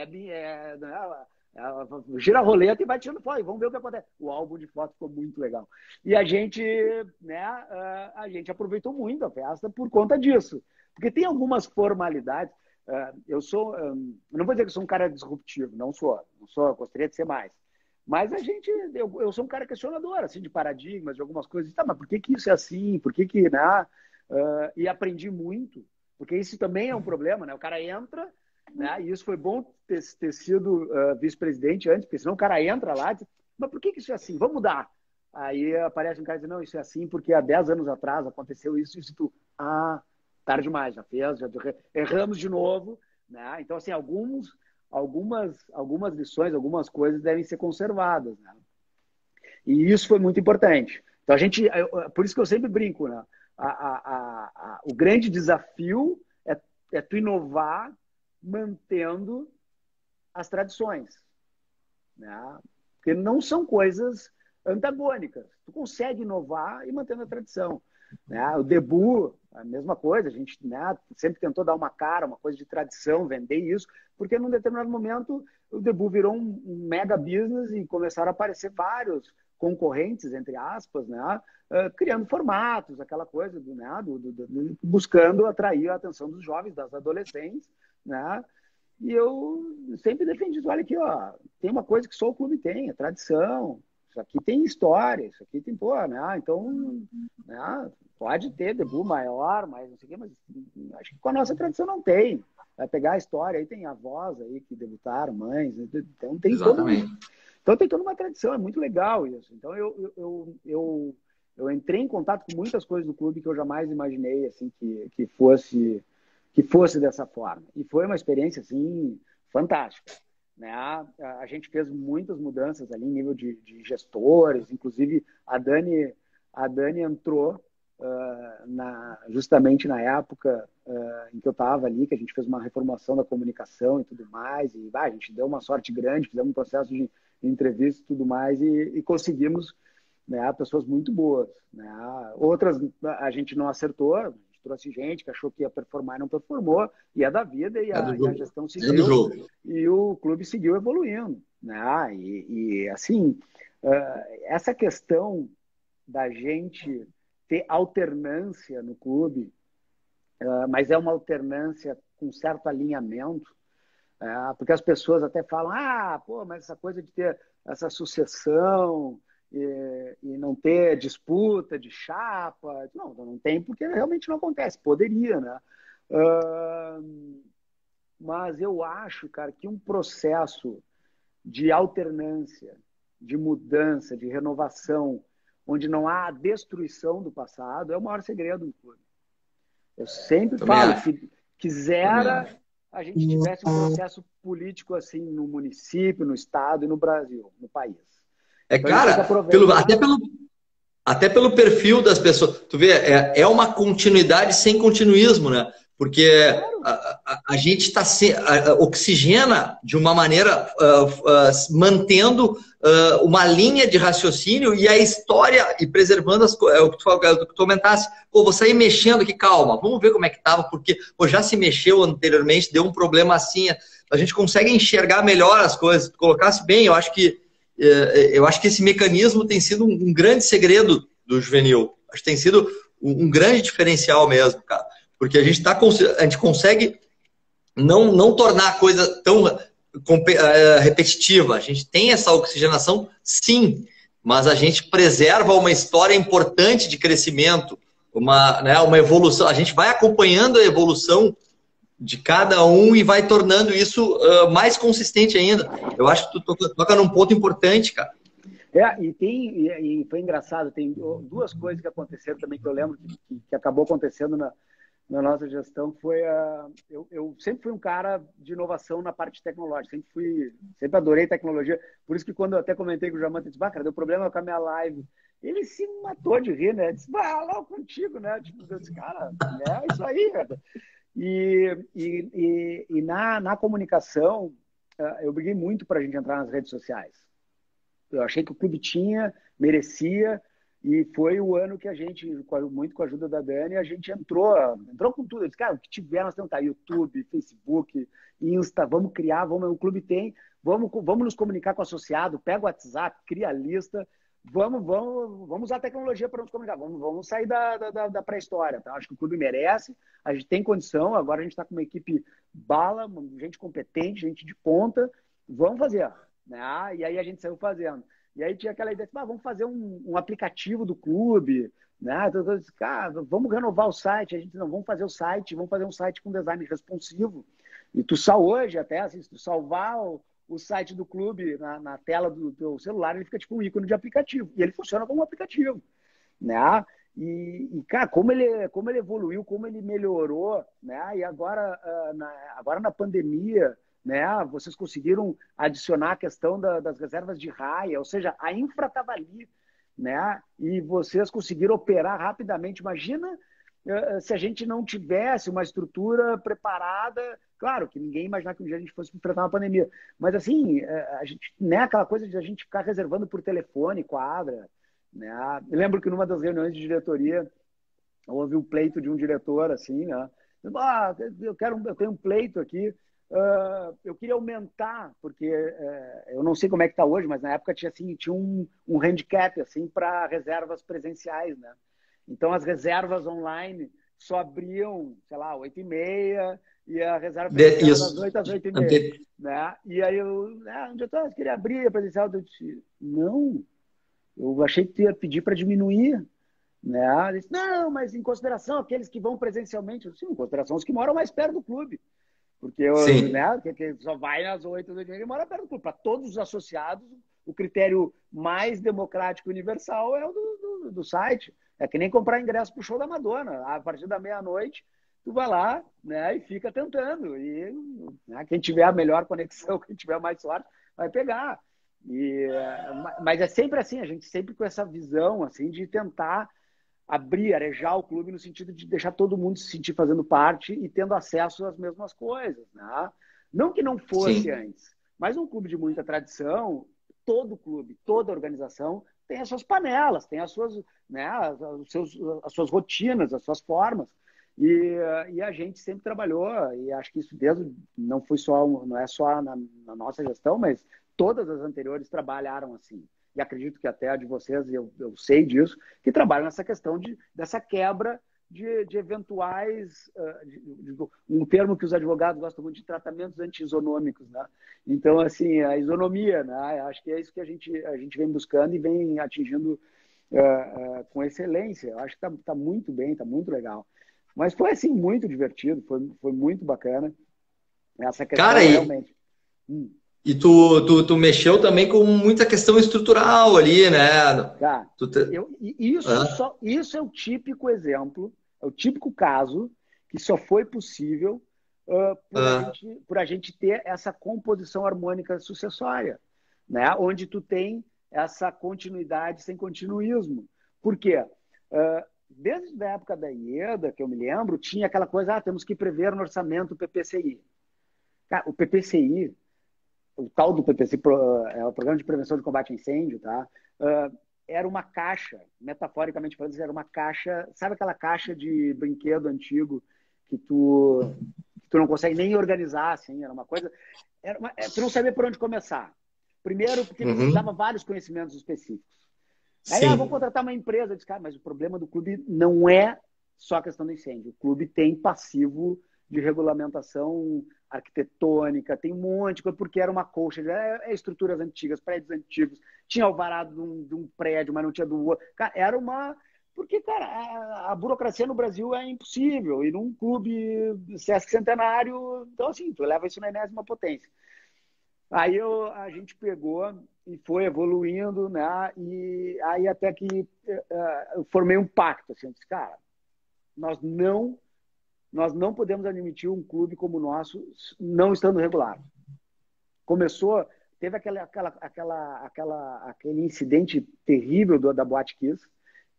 gira a roleta e vai tirando foto, e vamos ver o que acontece. O álbum de fotos ficou muito legal. E a gente aproveitou muito a festa por conta disso. Porque tem algumas formalidades. Eu não vou dizer que eu sou um cara disruptivo, não sou, gostaria de ser mais. Mas eu sou um cara questionador, assim, de paradigmas, de algumas coisas. Tá, mas por que isso é assim? Por que né? E aprendi muito, porque isso também é um problema, né? O cara entra, né? E isso foi bom ter sido vice-presidente antes, porque senão o cara entra lá e diz: mas por que isso é assim? Vamos mudar. Aí aparece um cara e diz: não, isso é assim porque há 10 anos atrás aconteceu isso e tu... tarde demais, já fez, erramos de novo, né? Então, assim, algumas lições, algumas coisas devem ser conservadas, né? E isso foi muito importante. Então, por isso que eu sempre brinco, né? O grande desafio é tu inovar mantendo as tradições, né? Porque não são coisas antagônicas. Tu consegue inovar e mantendo a tradição. né? O debut, a mesma coisa, a gente, né, sempre tentou dar uma cara, uma coisa de tradição, vender isso, porque num determinado momento o debut virou um mega business e começaram a aparecer vários concorrentes, entre aspas, né, criando formatos, aquela coisa né, buscando atrair a atenção dos jovens, das adolescentes, né? E eu sempre defendi, olha aqui, ó, tem uma coisa que só o clube tem, é tradição, isso aqui tem história, isso aqui tem, pô, né? Então, né, pode ter debut maior, mas não sei o quê, mas acho que com a nossa tradição não tem. Vai pegar a história, aí tem avós aí que debutaram, mães, então tem Exatamente. então tem toda uma tradição, é muito legal isso. Então eu entrei em contato com muitas coisas do clube que eu jamais imaginei assim que fosse dessa forma. E foi uma experiência assim fantástica, né? A gente fez muitas mudanças ali em nível de gestores, inclusive a Dani entrou justamente na época em que eu estava ali, que a gente fez uma reformulação da comunicação e tudo mais, e a gente deu uma sorte grande, fizemos um processo de entrevista e tudo mais, e conseguimos, né, pessoas muito boas, né? Outras a gente não acertou, a gente trouxe gente que achou que ia performar e não performou, e é da vida, e a gestão seguiu, do jogo. E o clube seguiu evoluindo, né? E assim, essa questão da gente ter alternância no clube, mas é uma alternância com certo alinhamento, porque as pessoas até falam, pô, mas essa coisa de ter essa sucessão e não ter disputa de chapa, não tem porque realmente não acontece, poderia, né? Mas eu acho, cara, que um processo de alternância, de mudança, de renovação, onde não há a destruição do passado, é o maior segredo do clube. Eu sempre falo que quisera a gente tivesse um processo político assim no município, no estado e no Brasil, no país. Então, cara, até pelo perfil das pessoas. Tu vê, é uma continuidade sem continuismo, né? Porque a gente oxigena de uma maneira mantendo uma linha de raciocínio e a história e preservando o que tu comentasse. Pô, vou sair mexendo aqui, calma, vamos ver como é que estava, porque já se mexeu anteriormente, deu um problema assim. A gente consegue enxergar melhor as coisas. Tu colocasse bem, eu acho que esse mecanismo tem sido um grande segredo do juvenil. Acho que tem sido um grande diferencial mesmo, cara. Porque a gente consegue não tornar a coisa tão repetitiva. A gente tem essa oxigenação, sim, mas a gente preserva uma história importante de crescimento, uma evolução. A gente vai acompanhando a evolução de cada um e vai tornando isso mais consistente ainda. Eu acho que tu toca num ponto importante, cara. E foi engraçado, tem duas coisas que aconteceram também que eu lembro que acabou acontecendo na nossa gestão, foi eu sempre fui um cara de inovação na parte tecnológica, sempre adorei tecnologia, por isso que quando eu até comentei com o Jamanta, disse, cara, deu problema com a minha live, ele se matou de rir, né? Disse, lá contigo, né? Tipo, eu disse, cara, é isso aí, cara. E na comunicação, eu briguei muito para a gente entrar nas redes sociais. Eu achei que o clube merecia, e foi o ano que a gente, muito com a ajuda da Dani, a gente entrou com tudo. Eu disse, cara, o que tiver, nós temos que estar YouTube, Facebook, Insta, vamos criar, o clube tem, vamos nos comunicar com o associado, pega o WhatsApp, cria a lista, vamos usar a tecnologia para nos comunicar, vamos sair da pré-história. Tá? Acho que o clube merece, a gente tem condição, agora a gente está com uma equipe bala, gente competente, gente de ponta, vamos fazer. Né? E aí a gente saiu fazendo. E aí tinha aquela ideia de, vamos fazer um aplicativo do clube, né? Então, eu disse, cara, vamos renovar o site. A gente não, vamos fazer um site com design responsivo. E tu hoje, até assim, se tu salvar o site do clube na tela do teu celular, ele fica tipo um ícone de aplicativo. E ele funciona como um aplicativo, né? E cara, como ele evoluiu, como ele melhorou, né? E agora na pandemia, né? Vocês conseguiram adicionar a questão das reservas de raia, ou seja, a infra estava ali, né? E vocês conseguiram operar rapidamente. Imagina se a gente não tivesse uma estrutura preparada. Claro que ninguém imaginava que um dia a gente fosse enfrentar uma pandemia, mas assim, a gente, né? Aquela coisa de a gente ficar reservando por telefone quadra, né? Eu lembro que numa das reuniões de diretoria houve um pleito de um diretor, assim, né? Eu tenho um pleito aqui, eu queria aumentar, porque eu não sei como é que está hoje, mas na época tinha, assim, tinha um handicap assim, para reservas presenciais, né? Então as reservas online só abriam, sei lá, 8h30 e a reserva presencial das Isso. 8 às 8h30. Né? E aí eu queria abrir a presencial. Eu disse, não, eu achei que tu ia pedir para diminuir. Né? Ele disse, não, mas em consideração aqueles que vão presencialmente. Eu disse, em consideração os que moram mais perto do clube. Porque Sim. né, que só vai às 8 da noite e mora perto do clube. Para todos os associados, o critério mais democrático e universal é o do site. É que nem comprar ingresso para o show da Madonna. A partir da meia-noite, tu vai lá, né, e fica tentando. E né, quem tiver a melhor conexão, quem tiver mais sorte, vai pegar. Mas é sempre assim, a gente sempre com essa visão assim de tentar abrir, arejar o clube no sentido de deixar todo mundo se sentir fazendo parte e tendo acesso às mesmas coisas. Né? Não que não fosse Sim. antes, mas um clube de muita tradição, todo clube, toda organização tem as suas panelas, tem as suas, né, as suas rotinas, as suas formas. E a gente sempre trabalhou, e acho que isso desde, não é só na nossa gestão, mas todas as anteriores trabalharam assim. E acredito que até a de vocês, eu sei disso, que trabalham nessa questão dessa quebra de eventuais, um termo que os advogados gostam muito de tratamentos anti-isonômicos, né? Então, assim, a isonomia, né? Acho que é isso que a gente vem buscando e vem atingindo com excelência. Eu acho que tá muito bem, tá muito legal. Mas foi, assim, muito divertido, foi muito bacana essa Cara, questão realmente. e tu mexeu também com muita questão estrutural ali, né? Tá. Tu te... Isso é o típico exemplo, é o típico caso que só foi possível por a gente ter essa composição harmônica sucessória, né? Onde tu tem essa continuidade sem continuismo. Por quê? Desde a época da IEDA, que eu me lembro, tinha aquela coisa, temos que prever no orçamento o PPCI. Cara, o PPCI, o tal do PPC, é o Programa de Prevenção de Combate a Incêndio, tá? Era uma caixa, metaforicamente falando, era uma caixa, sabe aquela caixa de brinquedo antigo que tu não consegue nem organizar, assim, era uma coisa, tu não sabia por onde começar. Primeiro, porque precisava Uhum. vários conhecimentos específicos. Aí, vou Sim. contratar uma empresa. Eu disse, cara, mas o problema do clube não é só a questão do incêndio. O clube tem passivo de regulamentação arquitetônica, tem um monte de coisa, porque era uma colcha, estruturas antigas, prédios antigos, tinha alvará de um prédio, mas não tinha do outro. Cara, era uma... Porque, cara, a burocracia no Brasil é impossível. E num clube Sesc Centenário, então, assim, tu leva isso na enésima potência. Aí a gente pegou e foi evoluindo, né? E aí até que eu formei um pacto, assim, eu disse, cara, nós não podemos admitir um clube como o nosso não estando regular. Teve aquele incidente terrível da Boate Kiss,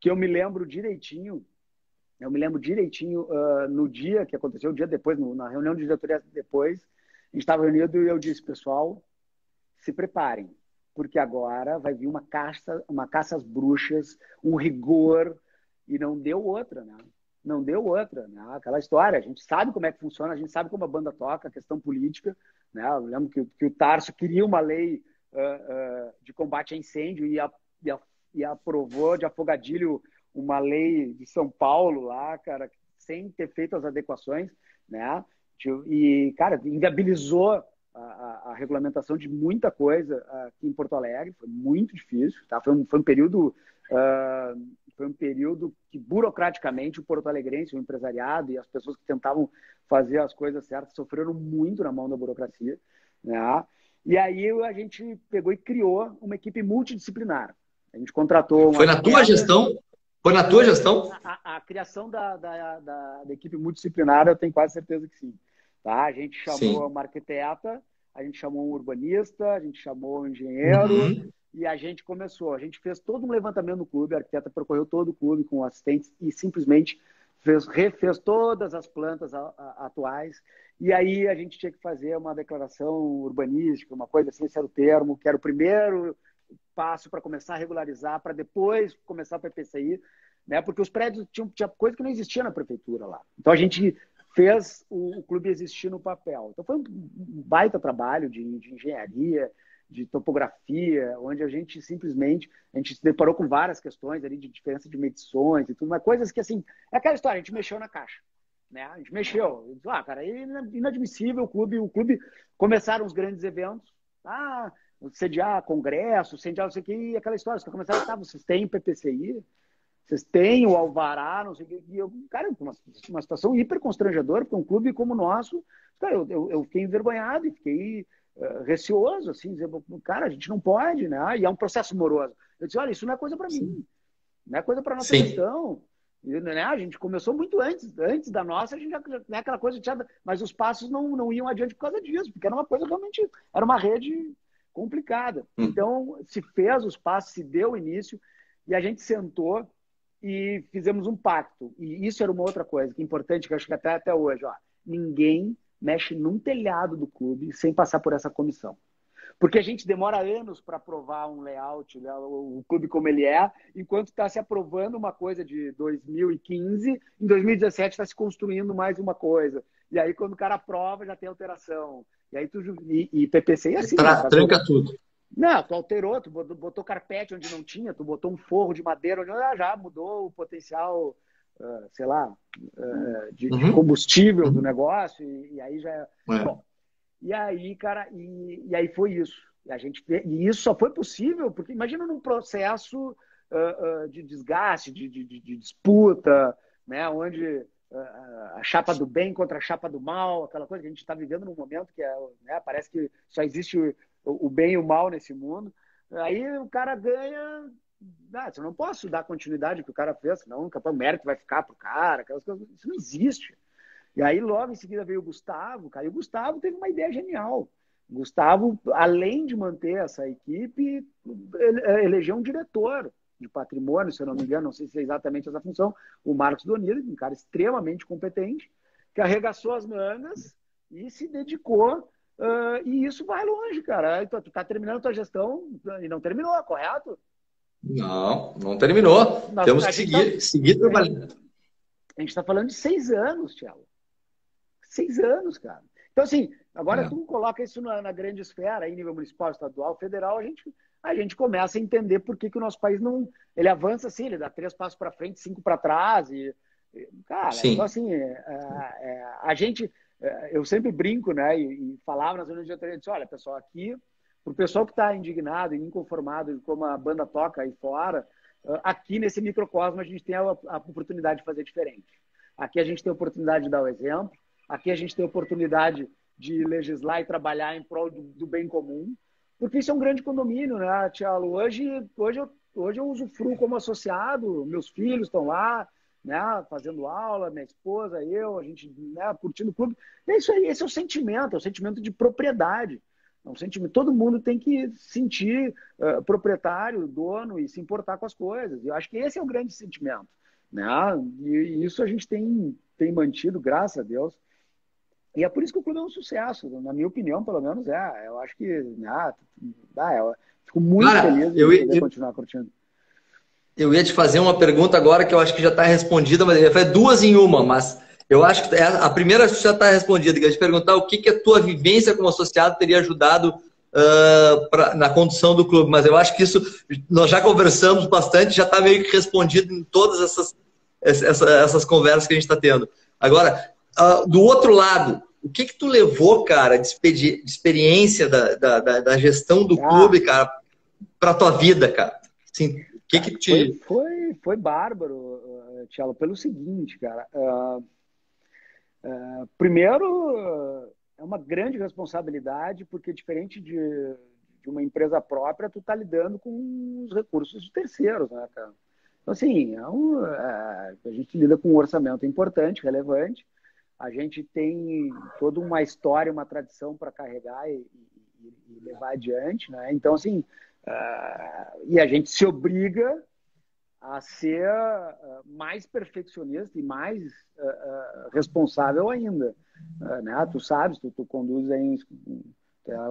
que eu me lembro direitinho no dia que aconteceu, o dia depois, na reunião de diretoria depois, a gente estava reunido e eu disse, pessoal, se preparem, porque agora vai vir uma caça às bruxas, um rigor, e não deu outra, né? Não deu outra, né? Aquela história, a gente sabe como é que funciona, a gente sabe como a banda toca, a questão política, né? Eu lembro que o Tarso queria uma lei de combate a incêndio e aprovou de afogadilho uma lei de São Paulo lá, cara, sem ter feito as adequações, né? E, cara, inviabilizou a regulamentação de muita coisa aqui em Porto Alegre, foi muito difícil, tá? Foi um período que burocraticamente o porto-alegrense, o empresariado e as pessoas que tentavam fazer as coisas certas sofreram muito na mão da burocracia, né? E aí a gente pegou e criou uma equipe multidisciplinar. A gente contratou um Foi na tua arquiteto. gestão? Foi na tua gestão? A criação da equipe multidisciplinar, eu tenho quase certeza que sim. Tá? A gente chamou Sim. uma arquiteta, a gente chamou um urbanista, a gente chamou um engenheiro Uhum. e a gente começou. A gente fez todo um levantamento no clube, a arquiteta percorreu todo o clube com assistentes e simplesmente refez todas as plantas atuais. E aí a gente tinha que fazer uma declaração urbanística, uma coisa assim, esse era o termo, que era o primeiro passo para começar a regularizar, para depois começar o PPCI. né? Porque os prédios tinha coisa que não existia na prefeitura lá. Então a gente fez o clube existir no papel. Então foi um baita trabalho de engenharia, de topografia, onde a gente se deparou com várias questões ali de diferença de medições e tudo, mas coisas que, assim, é aquela história, a gente mexeu na caixa, né? A gente mexeu. Cara, é inadmissível o clube começaram os grandes eventos, sediar congresso, sediar não sei o que, e aquela história, os caras começaram, vocês têm PPCI? Vocês têm o alvará, não sei o que. E eu, cara, uma situação hiper constrangedora, porque um clube como o nosso, cara, eu fiquei envergonhado e fiquei receoso, assim, dizer, cara, a gente não pode, né? E é um processo moroso. Eu disse, olha, isso não é coisa para mim, não é coisa para nossa gestão. E, né, a gente começou muito antes da nossa, a gente já, né, aquela coisa, mas os passos não iam adiante por causa disso, porque era uma coisa realmente, era uma rede complicada. Então, se fez os passos, se deu o início, e a gente sentou e fizemos um pacto. E isso era uma outra coisa que é importante, que eu acho que até hoje, ninguém mexe num telhado do clube sem passar por essa comissão. Porque a gente demora anos para aprovar um layout, né, o clube como ele é, enquanto está se aprovando uma coisa de 2015, em 2017 está se construindo mais uma coisa. E aí, quando o cara aprova, já tem alteração. E aí e PPC é assim. Tranca tudo. Não, tu alterou, tu botou carpete onde não tinha, tu botou um forro de madeira onde já mudou o potencial, sei lá, de combustível do negócio, e aí já... Bom, e aí, cara, e aí foi isso. E isso só foi possível porque, imagina num processo de desgaste, de disputa, né, onde a chapa do bem contra a chapa do mal, aquela coisa que a gente está vivendo num momento que né, parece que só existe o bem e o mal nesse mundo. Aí o cara ganha... eu não posso dar continuidade que o cara fez, senão o mérito vai ficar pro cara, aquelas coisas. Isso não existe. E aí logo em seguida veio o Gustavo, cara, e o Gustavo teve uma ideia genial. O Gustavo, além de manter essa equipe, elegeu um diretor de patrimônio, se eu não me engano, não sei se é exatamente essa função, o Marcos Donillo, um cara extremamente competente, que arregaçou as mangas e se dedicou. E isso vai longe, cara. Tu tá terminando a tua gestão e não terminou, correto? Não terminou. Temos que seguir trabalhando. A gente está falando de 6 anos, Thiago. 6 anos, cara. Então, assim, agora tu coloca isso na grande esfera, aí, nível municipal, estadual, federal, a gente começa a entender por que o nosso país não... Ele avança assim, ele dá 3 passos para frente, 5 para trás. Cara, então, assim, a gente... Eu sempre brinco, né? E falava nas reuniões de diretoria, disse, olha, pessoal, aqui, para o pessoal que está indignado e inconformado de como a banda toca aí fora, aqui nesse microcosmo a gente tem a oportunidade de fazer diferente. Aqui a gente tem a oportunidade de dar o exemplo, aqui a gente tem a oportunidade de legislar e trabalhar em prol do bem comum, porque isso é um grande condomínio, né, Tiago? Hoje eu usufruo como associado, meus filhos estão lá, né, fazendo aula, minha esposa, eu, a gente, né, curtindo o clube. É isso aí, esse é o sentimento de propriedade. É um sentimento, todo mundo tem que sentir proprietário, dono e se importar com as coisas. Eu acho que esse é o grande sentimento, né? E isso a gente tem mantido, graças a Deus. E é por isso que o clube é um sucesso, na minha opinião, pelo menos é. Eu acho que eu fico muito feliz de poder continuar curtindo. Eu ia te fazer uma pergunta agora que eu acho que já está respondida, mas eu ia fazer 2 em uma, mas eu acho que a primeira já está respondida. Eu ia te perguntar o que a tua vivência como associado teria ajudado na condução do clube, mas eu acho que isso nós já conversamos bastante, já está meio que respondido em todas essas conversas que a gente está tendo. Agora, do outro lado, o que tu levou, cara, de experiência da gestão do clube, cara, para tua vida, cara? Assim, Foi bárbaro, Thiago, pelo seguinte, cara. Primeiro, é uma grande responsabilidade, porque diferente de uma empresa própria, tu tá lidando com os recursos de terceiros, né, cara? Então, assim, a gente lida com um orçamento importante, relevante, a gente tem toda uma história, uma tradição para carregar e levar adiante, né? Então, assim, e a gente se obriga a ser mais perfeccionista e mais responsável ainda, né? Tu sabes, tu conduz aí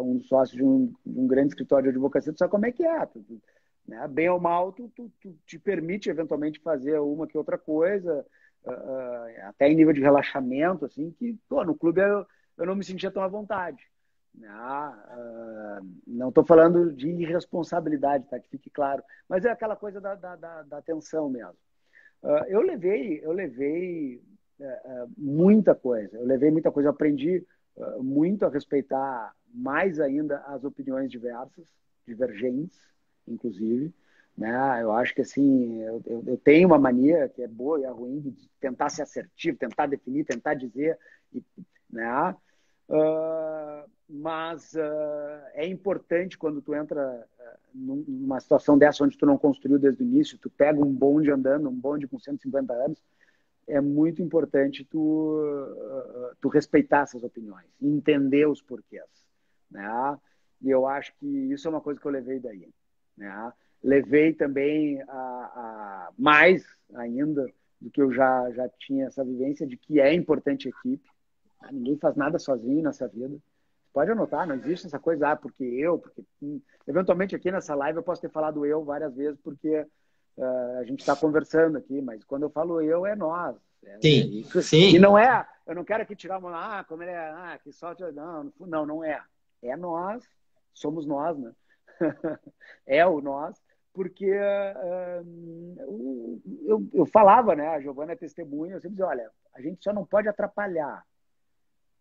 um sócio de um grande escritório de advocacia, tu sabe como é que é. né? Bem ou mal, tu te permite eventualmente fazer uma que outra coisa, até em nível de relaxamento, assim, que, pô, no clube eu não me sentia tão à vontade. Né? Não estou falando de irresponsabilidade, tá? Que fique claro. Mas é aquela coisa da atenção mesmo. Eu levei muita coisa. Eu levei muita coisa. Eu aprendi muito a respeitar mais ainda as opiniões diversas, divergentes, inclusive. Né? Eu acho que assim, eu tenho uma mania que é boa e é ruim de tentar ser assertivo, tentar definir, tentar dizer, né? Mas é importante quando tu entra numa situação dessa onde tu não construiu desde o início, tu pega um bonde andando, um bonde com 150 anos, é muito importante tu respeitar essas opiniões, entender os porquês, né? E eu acho que isso é uma coisa que eu levei daí, né? Levei também mais ainda do que eu já tinha essa vivência de que é importante a equipe. Ninguém faz nada sozinho nessa vida. Pode anotar, não existe essa coisa, porque eventualmente aqui nessa live eu posso ter falado eu várias vezes, porque a gente está conversando aqui, mas quando eu falo eu, é nós. Sim, Isso. E sim. não é, eu não quero aqui tirar uma, como ele é, que só. Não é. É nós, somos nós, né? É o nós, porque eu falava, né? A Giovana é testemunha, eu sempre dizia, olha, a gente só não pode atrapalhar.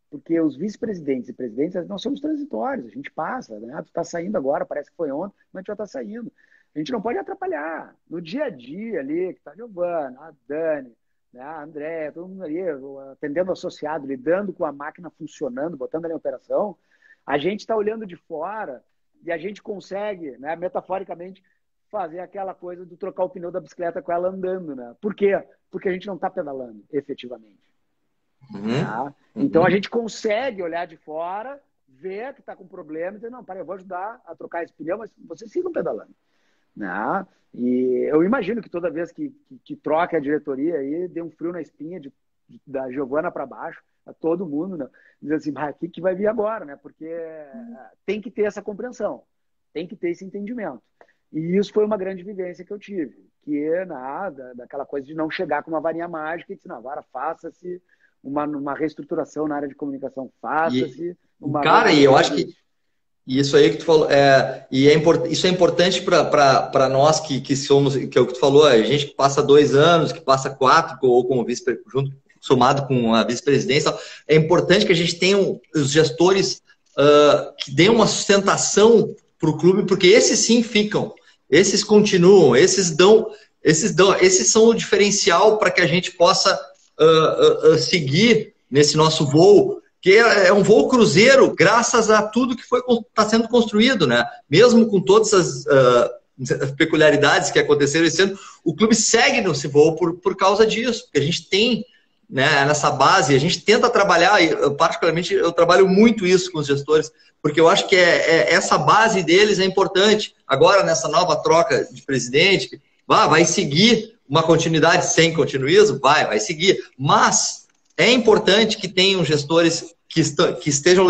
Porque os vice-presidentes e presidentes, nós somos transitórios, a gente passa, né? Tu está saindo agora, parece que foi ontem, mas a gente já está saindo. A gente não pode atrapalhar. No dia a dia ali, que está a Giovana, a Dani, né? A André, todo mundo ali, atendendo o associado, lidando com a máquina funcionando, botando ela em operação, a gente está olhando de fora e a gente consegue, né, metaforicamente, fazer aquela coisa de trocar o pneu da bicicleta com ela andando. Né? Por quê? Porque a gente não está pedalando, efetivamente. Uhum, Então a uhum. gente consegue olhar de fora, ver que está com problema e dizer, não, eu vou ajudar a trocar esse pneu, mas vocês sigam pedalando. Né? E eu imagino que toda vez que troca a diretoria aí, dê um frio na espinha da Giovana para baixo, a todo mundo, né? Dizer assim, o que vai vir agora? Né? Porque tem que ter essa compreensão, tem que ter esse entendimento. E isso foi uma grande vivência que eu tive, que é daquela coisa de não chegar com uma varinha mágica e dizer, não, agora faça-se uma reestruturação na área de comunicação, E, faça-se uma cara, e eu reestruturação acho que disso. isso aí que tu falou, isso é importante para nós que somos, que é o que tu falou, a gente que passa 2 anos, que passa 4, ou como vice, junto, somado com a vice-presidência, é importante que a gente tenha os gestores que dêem uma sustentação para o clube, porque esses sim ficam, esses continuam, esses são o diferencial para que a gente possa seguir nesse nosso voo, que é um voo cruzeiro, graças a tudo que está sendo construído, né? Mesmo com todas as peculiaridades que aconteceram esse ano, o clube segue nesse voo por causa disso, porque a gente tem, né, nessa base, a gente tenta trabalhar, e particularmente eu trabalho muito isso com os gestores, porque eu acho que essa base deles é importante. Agora, nessa nova troca de presidente, vai seguir uma continuidade sem continuismo? Vai seguir, mas é importante que tenham gestores que estejam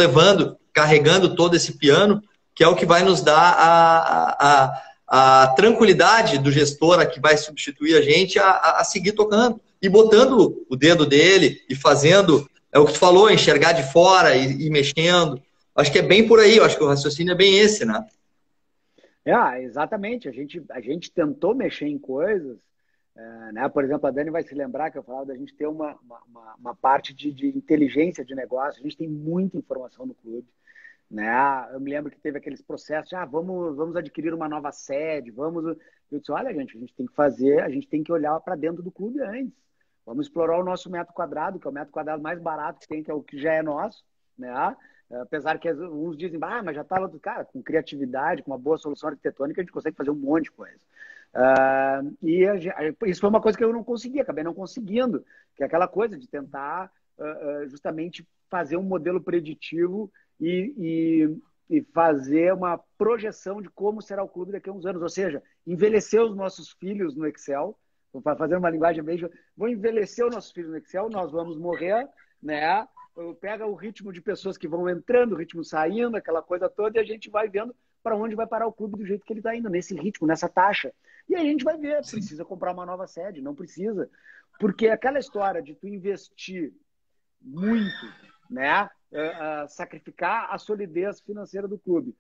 carregando todo esse piano, que é o que vai nos dar a tranquilidade do gestor que vai substituir a gente a seguir tocando e botando o dedo dele e fazendo, é o que tu falou, enxergar de fora e mexendo. Acho que é bem por aí, eu acho que o raciocínio é bem esse, né? Exatamente. A gente tentou mexer em coisas, né? Por exemplo, a Dani vai se lembrar que eu falava da gente ter uma parte de inteligência de negócio. A gente tem muita informação no clube. Né? Eu me lembro que teve aqueles processos, vamos adquirir uma nova sede, Eu disse, olha, gente, a gente tem que olhar para dentro do clube antes. Vamos explorar o nosso metro quadrado, que é o metro quadrado mais barato que tem, que é o que já é nosso, né? Apesar que uns dizem, mas já estava, cara, com criatividade, com uma boa solução arquitetônica, a gente consegue fazer um monte de coisa. Isso foi uma coisa que eu não consegui, acabei não conseguindo, que é aquela coisa de tentar justamente fazer um modelo preditivo e fazer uma projeção de como será o clube daqui a uns anos. Ou seja, envelhecer os nossos filhos no Excel, para fazer uma linguagem bem... Vou envelhecer os nossos filhos no Excel, nós vamos morrer, né? Pega o ritmo de pessoas que vão entrando, o ritmo saindo, aquela coisa toda, e a gente vai vendo para onde vai parar o clube do jeito que ele está indo, nesse ritmo, nessa taxa. E aí a gente vai ver, precisa comprar uma nova sede, não precisa. Porque aquela história de tu investir muito, né, sacrificar a solidez financeira do clube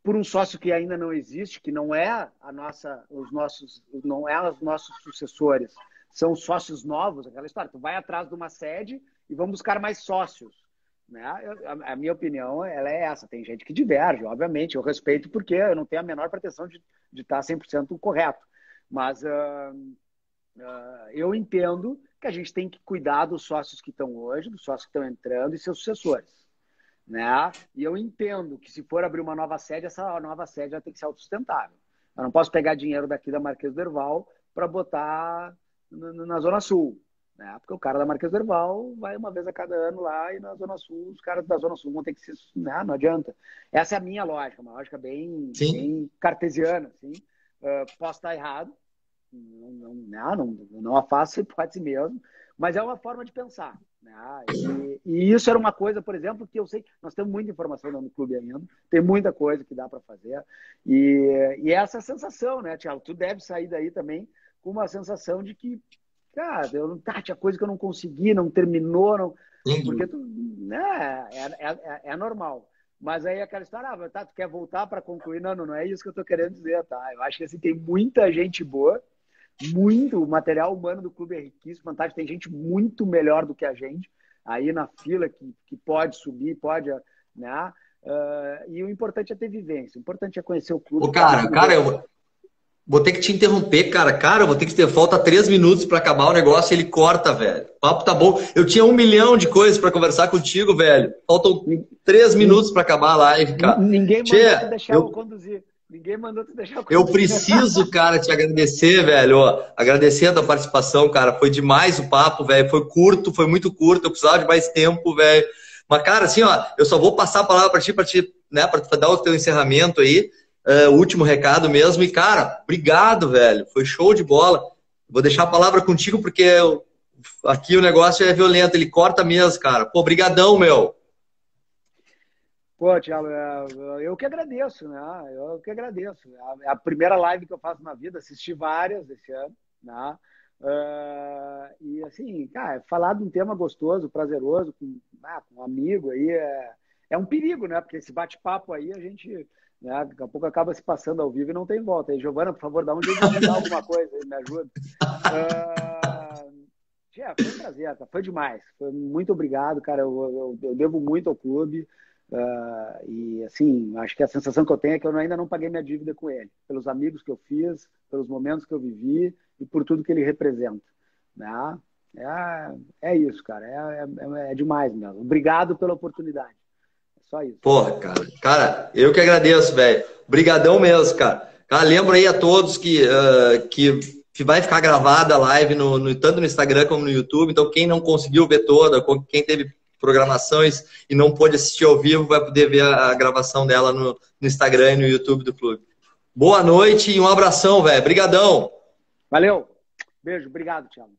por um sócio que ainda não existe, que não é os nossos sucessores, são sócios novos, aquela história. Tu vai atrás de uma sede e vamos buscar mais sócios. Né? A minha opinião ela é essa. Tem gente que diverge, obviamente. Eu respeito porque eu não tenho a menor pretensão de estar 100% correto. Mas eu entendo que a gente tem que cuidar dos sócios que estão hoje, dos sócios que estão entrando e seus sucessores. Né? E eu entendo que se for abrir uma nova sede, essa nova sede vai ter que ser autossustentável. Eu não posso pegar dinheiro daqui da Marquês do Herval para botar na Zona Sul. Né? Porque o cara da Marquês do Herval vai uma vez a cada ano lá e na Zona Sul, os caras da Zona Sul vão ter que se... Né? Não adianta. Essa é a minha lógica, uma lógica bem cartesiana. Assim. Posso estar errado, não afasto a hipótese mesmo, mas é uma forma de pensar. Né? E isso era uma coisa, por exemplo, que eu sei que nós temos muita informação no clube ainda, tem muita coisa que dá para fazer, e essa sensação, né, Thiago? Tu deve sair daí também com uma sensação de que, cara, tinha coisa que eu não consegui, não terminou, não, porque né, é normal. Mas aí aquela história, tu quer voltar para concluir? Não é isso que eu estou querendo dizer, tá? Eu acho que assim, tem muita gente boa, o material humano do clube é riquíssimo, fantástico, tem gente muito melhor do que a gente aí na fila que pode subir, pode, né? E o importante é ter vivência, o importante é conhecer o clube. Ô, cara, eu vou ter que te interromper, cara. Cara, eu vou ter que ter falta 3 minutos para acabar o negócio e ele corta, velho. O papo tá bom. Eu tinha 1 milhão de coisas para conversar contigo, velho. Faltam 3 minutos para acabar a live, cara. Ninguém mandou tu deixar eu conduzir. Ninguém mandou tu deixar eu conduzir. Eu preciso, cara, te agradecer, velho. Agradecer a tua participação, cara. Foi demais o papo, velho. Foi curto, foi muito curto. Eu precisava de mais tempo, velho. Mas, cara, assim, ó, eu só vou passar a palavra para ti, né, para dar o teu encerramento aí. O último recado mesmo. E, cara, obrigado, velho. Foi show de bola. Vou deixar a palavra contigo porque aqui o negócio é violento. Ele corta mesmo, cara. Pô, brigadão, meu. Pô, Thiago, eu que agradeço, né? Eu que agradeço. É a primeira live que eu faço na vida, assisti várias esse ano, né? E assim, cara, falar de um tema gostoso, prazeroso, com um amigo aí, é um perigo, né? Porque esse bate-papo aí, a gente, né, daqui a pouco acaba se passando ao vivo e não tem volta. Aí, Giovana, por favor, dá um jeito de mudar alguma coisa aí, me ajuda. Foi um prazer, tá? Foi demais. Muito obrigado, cara. Eu devo muito ao clube. E assim, acho que a sensação que eu tenho é que eu ainda não paguei minha dívida com ele, pelos amigos que eu fiz, pelos momentos que eu vivi e por tudo que ele representa, né? É isso, cara, é demais mesmo. Obrigado pela oportunidade, é só isso. Porra, cara, eu que agradeço, velho. Obrigadão mesmo, cara. Cara, lembro aí a todos que vai ficar gravada a live tanto no Instagram como no YouTube, então quem não conseguiu ver toda, quem teve programações e não pôde assistir ao vivo, vai poder ver a gravação dela no Instagram e no YouTube do clube. Boa noite e um abração, velho. Brigadão. Valeu. Beijo. Obrigado, Thiago.